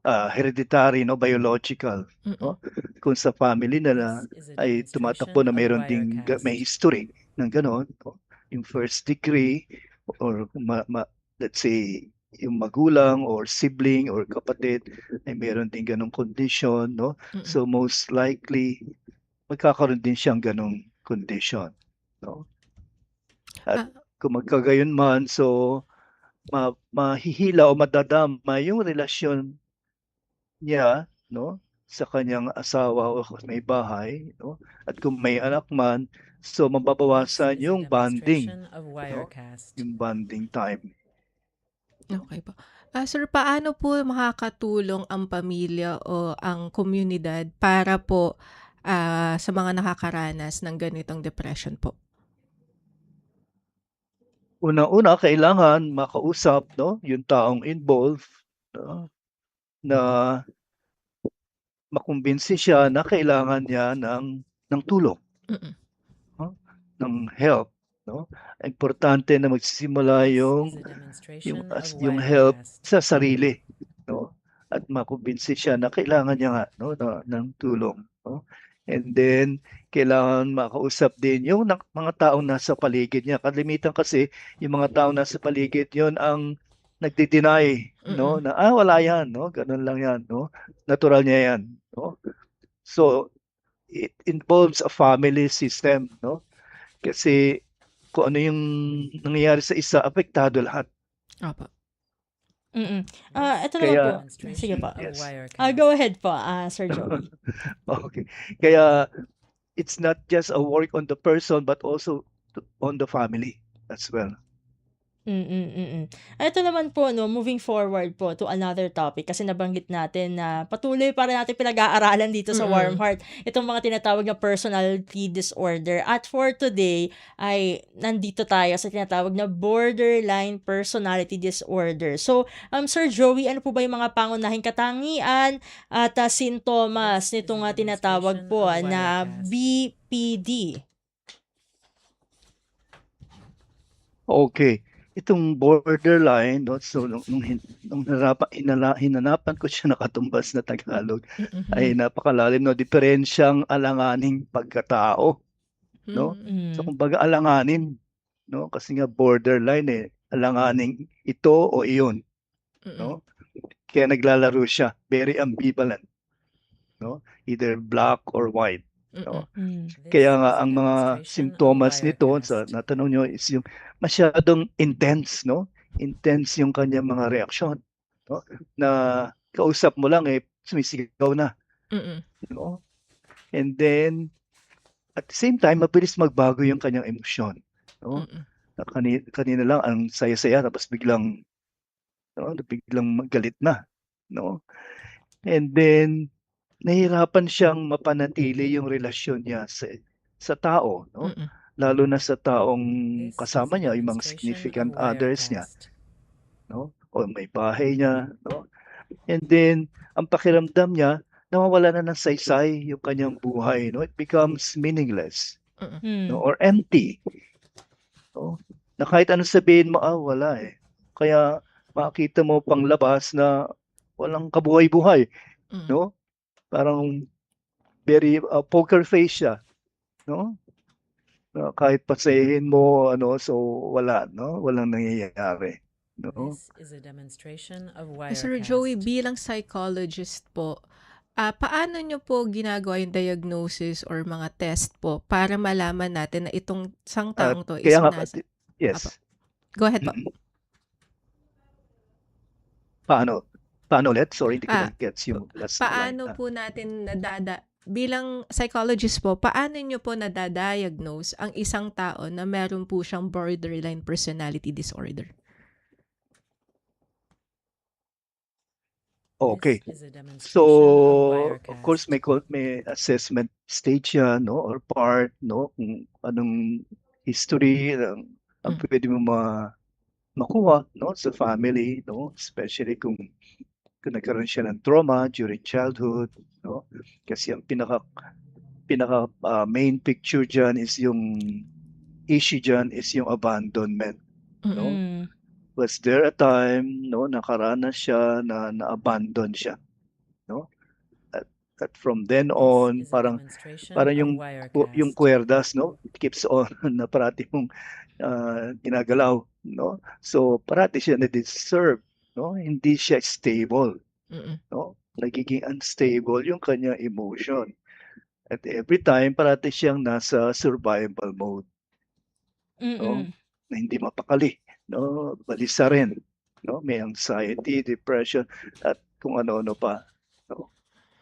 hereditary, no, biological, no? Kung sa family nila This is a ay tumatakbo demonstration na of mayroon ding may Wirecast. history ng gano'n, no? Yung first degree or let's say yung magulang or sibling or kapatid ay mayroon din ganong condition, no? Mm. So most likely magkakaroon din siyang ganong condition, no? At kung magkagayon man, so mahihila o madadama yung relasyon niya, no, sa kanyang asawa o may bahay, no? At kung may anak man, so This mababawasan is a yung bonding, demonstration of no? Wirecast. Yung bonding time. Okay po. Sir, paano po makakatulong ang pamilya o ang komunidad para po sa mga nakakaranas ng ganitong depression po? Unang-una, kailangan makausap, no, yung taong involved, no, na makumbinsi siya na kailangan niya ng tulong, Mm. no? Ng help, no? Importante na magsisimula This yung is a demonstration of yung help Wirecast. sa sarili, no? At makumbinsi siya na kailangan niya nga, no, ng tulong, no? And then kailangan makausap din yung mga taong nasa paligid niya. Kalimitan kasi yung mga taong nasa paligid yon ang nagde-deny, no, Mm. na wala yan, no, ganun lang yan, no, natural niya yan, no. So it involves a family system, no, kasi kung ano yung nangyayari sa isa, apektado lahat. Opo. Ito naman Kaya po. Sige Demonstration po. of yes. Wirecast. Go ahead po, Sir Joey. Okay. Kaya it's not just a work on the person but also on the family as well. Ito naman po 'no, moving forward po to another topic kasi nabanggit natin na patuloy pa rin natin pinag-aaralan dito sa Warm Mm. Heart, itong mga tinatawag na personality disorder. At for today ay nandito tayo sa tinatawag na borderline personality disorder. So, Sir Joey, ano po ba yung mga pangunahing katangian at sintomas nitong tinatawag po na BPD? Okay. Itong borderline, no? So, nung hinanapan ko siya na katumbas na Tagalog, ay napakalalim, no? Diferensyang alanganing pagkatao, no? So, kumbaga alanganin, no? Kasi nga borderline, alanganing ito o iyon, no? Kaya naglalaro siya, very ambivalent, no? Either black or white, no? Kaya nga ang mga simptomas nito sa natanong nyo is yung masyadong intense, no? Intense yung kanyang mga reaksyon, no? Na kausap mo lang sumisigaw na, no? And then at the same time mabilis magbago yung kanyang emosyon, no? Na kanina lang ang saya-saya tapos biglang galit na, no? And then nahihirapan siyang mapanatili yung relasyon niya sa tao, no? Lalo na sa taong kasama niya, yung mga significant others niya, no? O may bahay niya, no? And then ang pakiramdam niya, nawawala na ng saysay yung kanyang buhay, no? It becomes meaningless, no? Or empty, no? Na kahit anong sabihin mo, wala Kaya makita mo panglabas na walang kabuhay-buhay, no? Parang very poker face siya, no? Kahit pasahin mo so wala, no? Walang nangyayari, no? Sir Joey, bilang psychologist po, paano nyo po ginagawa yung diagnosis or mga test po para malaman natin na itong isang taong to is Kaya nga, nasa... yes. Go ahead po. Paano ulit? Sorry, hindi ko na-gets yung last Paano line. po natin bilang psychologist po, paano nyo po nadadiagnose ang isang tao na meron po siyang borderline personality disorder? Okay. So, of course, may assessment stage yan, no? Or part, no? Kung anong history ang pwede mo makuha, no? Sa family, no? Especially kung nagkaroon siya ng trauma during childhood, no? Kasi ang pinaka main picture dyan is yung issue dyan is yung abandonment, no? Was there a time, no, nakaranas siya na na-abandon siya, no? At from then on, parang yung kwerdas, no? It keeps on na parati mong ginagalaw, no? So parati siya na-disturb, no? Hindi siya stable, no? Nagiging unstable yung kanya emotion. At every time, parati siyang nasa survival mode, no? Na hindi mapakali, no? Balisa rin, no? May anxiety, depression, at kung ano-ano pa, no?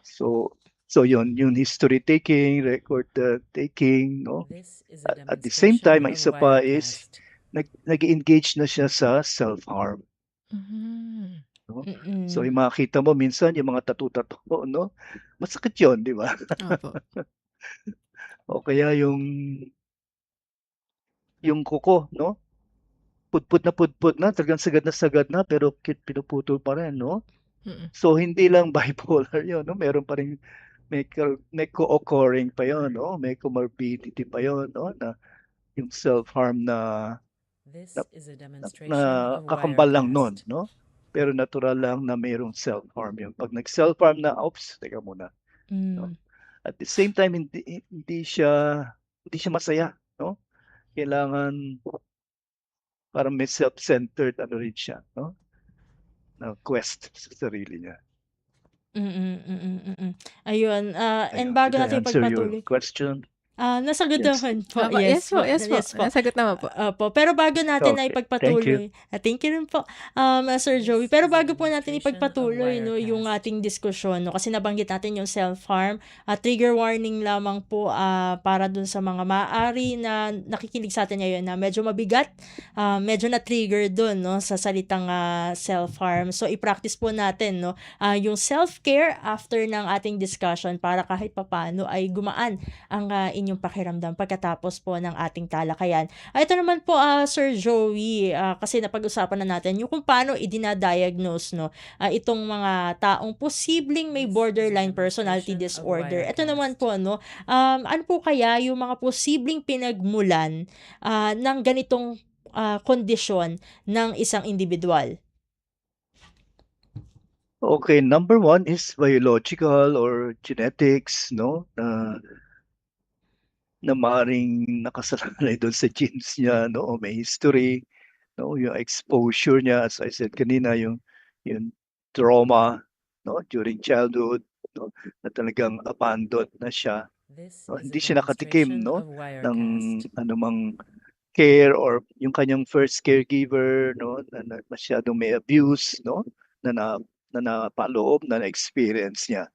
So yun, yung history taking, record taking, no? At the same time, ang isa pa is nag-engage na siya sa self-harm. No? So yung makita mo minsan yung mga tattoo, no? Masakit yun, di ba? Opo. O kaya yung kuko, no? Pudpud na, talagang sagad na, pero pinuputol pa rin, no? So hindi lang bipolar yun, no? Meron pa rin may co-occurring pa yun, no? May comorbidity pa yun, no? Na yung self-harm na kakambal lang nun, no? Pero natural lang na mayroong self-harm yun. Pag nag-self-harm na, teka muna. No? At the same time, hindi siya masaya, no? Kailangan parang may self-centered rin siya, no? Na quest sa sarili niya. Ayun, and bago natin Did I answer your pagpatuloy. question? Nasagot Yes. naman po. Tama. Yes po, yes po. Yes po. Nasagot naman po. Opo. Pero bago natin na Okay. Thank you. ipagpatuloy, thank you rin po, Sir Joey. Pero bago po natin ipagpatuloy, no, yung ating diskusyon, no, kasi nabanggit natin yung self-harm, trigger warning lamang po para dun sa mga maaari na nakikinig sa atin ngayon na medyo mabigat, medyo na-trigger dun, no, sa salitang self-harm. So, i-practice po natin, no, yung self-care after ng ating discussion para kahit papano ay gumaan ang inyong pakiramdam pagkatapos po ng ating talakayan. Ito naman po, Sir Joey, kasi napag-usapan na natin yung kung paano idinadiagnose, no, itong mga taong posibleng may borderline personality disorder. Ito naman po, no, ano po kaya yung mga posibleng pinagmulan ng ganitong kondisyon ng isang individual? Okay, number one is biological or genetics, no? Na maaaring nakasalalay doon sa genes niya, no? O may history, no? Yung exposure niya, as I said kanina, yung trauma, no? During childhood, no? Na talagang abandoned na siya. No? Hindi siya nakatikim, no? Ng anumang care or yung kanyang first caregiver, no? Na masyadong may abuse, no? Na napaloob na na-experience niya.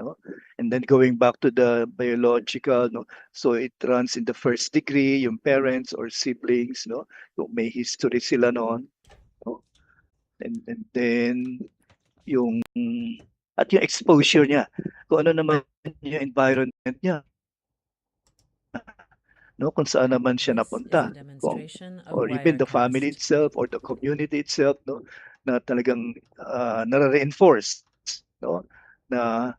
No? And then going back to the biological, no, so it runs in the first degree, yung parents or siblings, no, yung may history sila noon, no? And then yung at yung exposure niya, kung ano naman yung environment niya, no, kung saan naman siya napunta, or even the family itself or the community itself, no, na talagang nare-reinforce, no, na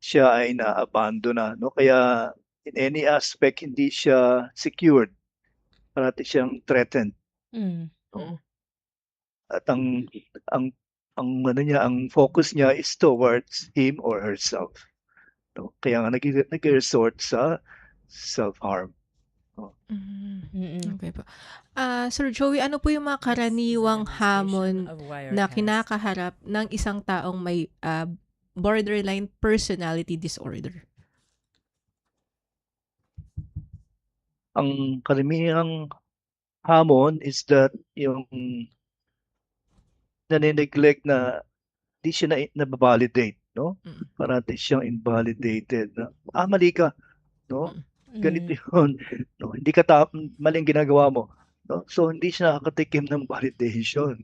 siya ay na-abandon na, no? Kaya in any aspect hindi siya secured. Parati siyang threatened. No? At ang ano niya, ang focus niya is towards him or herself. No? Kaya nga nag-resort sa self-harm. No? Okay po. Sir Joey, ano po yung mga karaniwang hamon na kinakaharap ng isang taong may borderline personality disorder? Ang kalimihang hamon is that yung nanineglect na di siya na-validate, no? Parati siyang invalidated na, mali ka, no? Ganito yun, no? Hindi ka maling ginagawa mo, no? So hindi siya nakakatikim ng validation,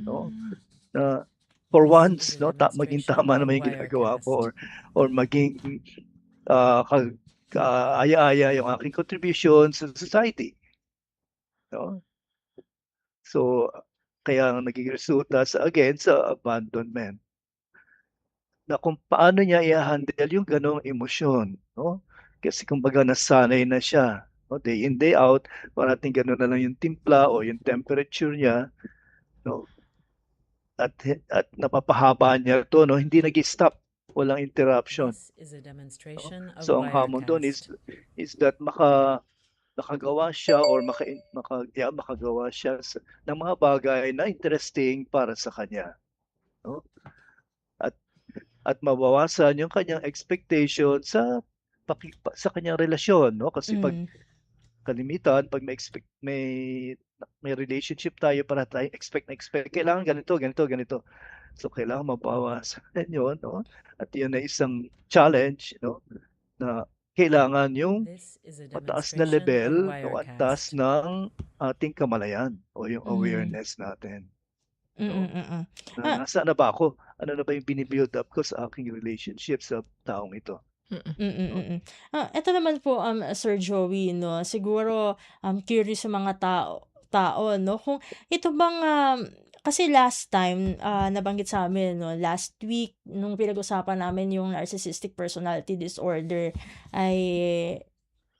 no? Na for once, no, maging tama naman yung ginagawa ko or maging aya-aya yung aking contribution sa society. No? So, kaya naging resulta sa abandonment. Na kung paano niya i-handle yung ganong emosyon, no? Kasi kumbaga nasanay na siya, no? Day in, day out, parating gano'n na lang yung timpla o yung temperature niya, no? At napapahaba niya to, no? Hindi nag-stop, walang interruption. No? So ang hamon doon is that makagawa siya or makagawa siya ng mga bagay na interesting para sa kanya, no? At mabawasan yung kanyang expectation sa kanyang relasyon, no? Kasi pag kalimitan, pag may relationship tayo, para tayo expect, kailangan ganito. So kailangan mabawasan yun, no? At yun na isang challenge, no? Na kailangan yung mataas na level, no? At taas ng ating kamalayan o yung awareness natin. No? Nasaan na ba ako? Ano na ba yung binibuild up ko sa aking relationship sa taong ito? Ito naman po, Sir Joey, no, siguro curious sa mga tao, no, kung ito bang kasi last time nabanggit sa amin, no, last week nung pinag-usapan namin yung narcissistic personality disorder, ay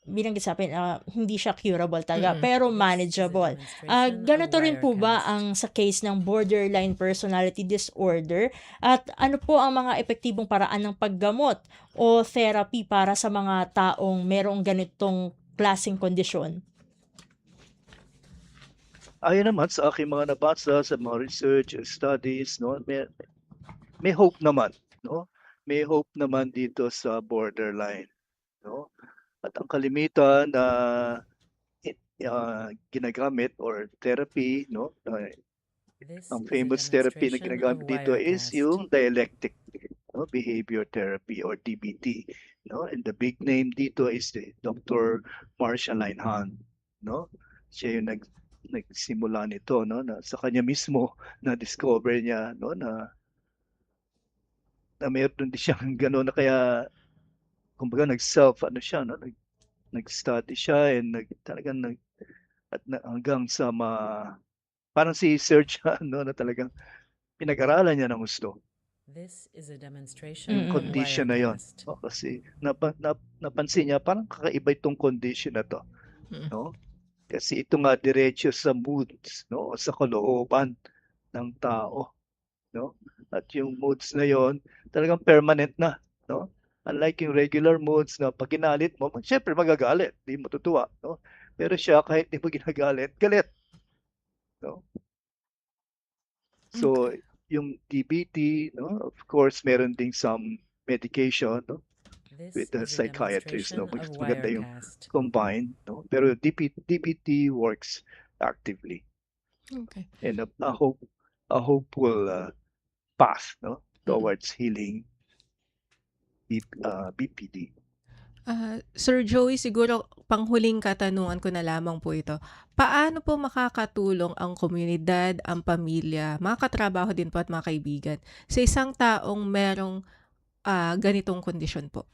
binanggit sa akin, hindi siya curable talaga, pero manageable. Ganito rin po ba ang sa case ng borderline personality disorder? At ano po ang mga epektibong paraan ng paggamot o therapy para sa mga taong merong ganitong klaseng kondisyon? Ayon naman sa aking mga nabasa sa mga research studies, no, may hope naman, no? May hope naman dito sa borderline, no? At ang kalimitan na ginagamit or therapy, no? Ang famous therapy na ginagamit dito is yung dialectic, no? Behavior therapy or DBT, no? And the big name dito is the Dr. Marcia Linehan, no? Siya yung nagsimula nito, no? Na sa kanya mismo na discover niya, no? Na mayroon din siyang gano'n na kaya kumbaga siya, no? Nag-study siya and hanggang sa parang si Serge no, na talagang pinag-aralan niya ng gusto This is a yung demonstration of condition na yon. Wirecast. Kasi napansin niya parang kakaiba itong condition na to, Mm. no? Kasi ito nga diretso sa moods, no? O sa kalooban ng tao, no? At yung moods na yon talagang permanent na, no? Unlike yung regular moods na pag ginalit mo, syempre magagalit, di mo tutuwa, no? Pero siya kahit di mo ginagalit, galit, no? So yung DBT, no? Of course, meron ding some medication, no? This With the is a psychiatrist, no? demonstration of Maganda yung Wirecast. combined, no? Pero DBT works actively Okay. and a hopeful path, no? Towards healing BPD. Sir Joey, siguro panghuling katanungan ko na lamang po ito. Paano po makakatulong ang komunidad, ang pamilya, mga katrabaho din po at mga kaibigan sa isang taong merong ganitong kondisyon po?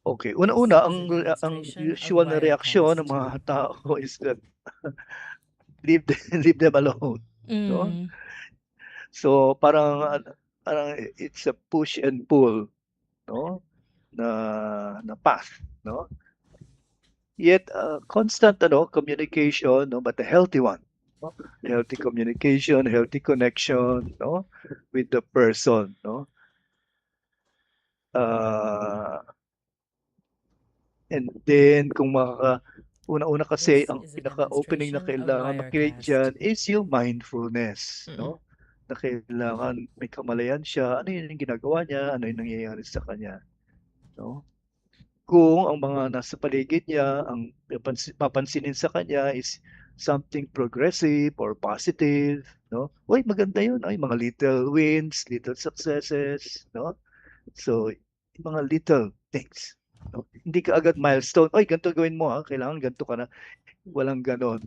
Okay, una-una This is a ang demonstration of usual na reaksyon ng Wirecast. mga tao is that leave them alone, no? Mm. So parang it's a push and pull, no? Na path, no? Yet constant communication, no, but a healthy one, no? Healthy communication, healthy connection, no, with the person, no? And then kung una-una kasi This ang is a pinaka-opening na demonstration of kailangan ma-create Wirecast. dyan is yung mindfulness, Mm. no? Na kailangan may kamalayan siya, ano yun yung ginagawa niya, ano yung nangyayari sa kanya, no? Kung ang mga nasa paligid niya, ang papansinin sa kanya is something progressive or positive, no? Uy, maganda yun, ay mga little wins, little successes, no? So, yung mga little things, no? Hindi ka agad milestone, oy, ganito gawin mo ha, kailangan ganito ka na. Walang ganon,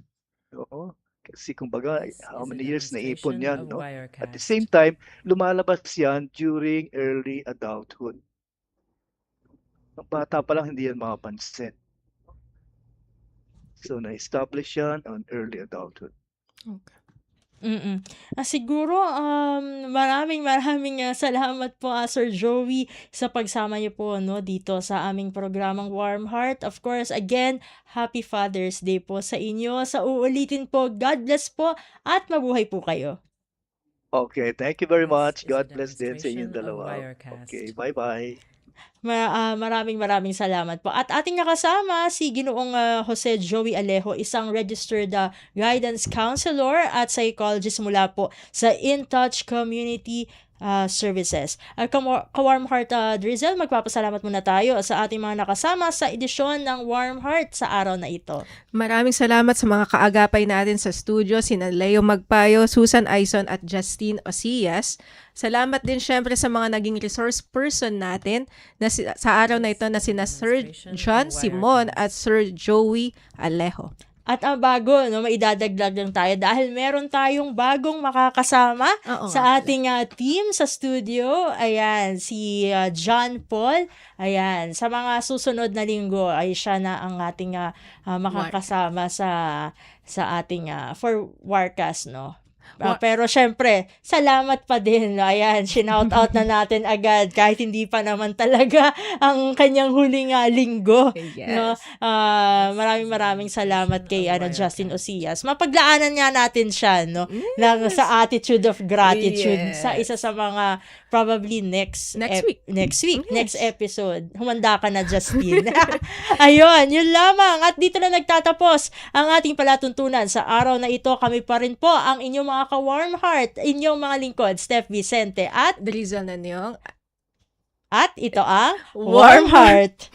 no? Kasi kumbaga, This how is a many years na ipon demonstration yan, of no? At the Wirecast. same time, lumalabas yan during early adulthood. Ang bata pa lang hindi yan makapansin. So na-establish yan on early adulthood. Okay. Mm. Siguro maraming salamat po Sir Joey sa pagsama niyo po no dito sa aming programang Warm Heart. Of course, again, Happy Father's Day po sa inyo. Sa uulitin po, God bless po at mabuhay po kayo. Okay, thank you very This much. is a God bless din sa inyong demonstration of dalawa. Wirecast. Okay, bye-bye. Maraming salamat po. At ating nakasama si Ginoong Jose Joey Alejo, isang registered guidance counselor at psychologist mula po sa In Touch Community Services. Ka-Warm Heart Drizzle, magpapasalamat muna tayo sa ating mga nakasama sa edisyon ng Warm Heart sa araw na ito. Maraming salamat sa mga kaagapay natin sa studio, sina Leo Magpayo, Susan Aison at Justine Osias. Salamat din syempre sa mga naging resource person natin na sa araw na ito na sina Sir John Simon at Sir Joey Alejo. At ang bago, no, maidadagdag lang tayo dahil meron tayong bagong makakasama Oo sa nga pala. ating team sa studio. Ayan, si John Paul. Ayan, sa mga susunod na linggo ay siya na ang ating makakasama sa ating for Warcast, no? Pero syempre, salamat pa din. No? Ayan, shinout out na natin agad kahit hindi pa naman talaga ang kanyang huling linggo. Yes. No? Maraming salamat kay Justin Osias. Mapaglaanan nga natin siya no sa attitude of gratitude Yes. sa isa sa mga probably next week. next episode. Humanda ka na, Justin. Ayun, yun lamang. At dito na nagtatapos ang ating palatuntunan sa araw na ito. Kami pa rin po ang inyong mga ka-warm heart, inyong mga lingkod, Steph Vicente at Drizzle na niyong At ito ang Warm Warm Heart.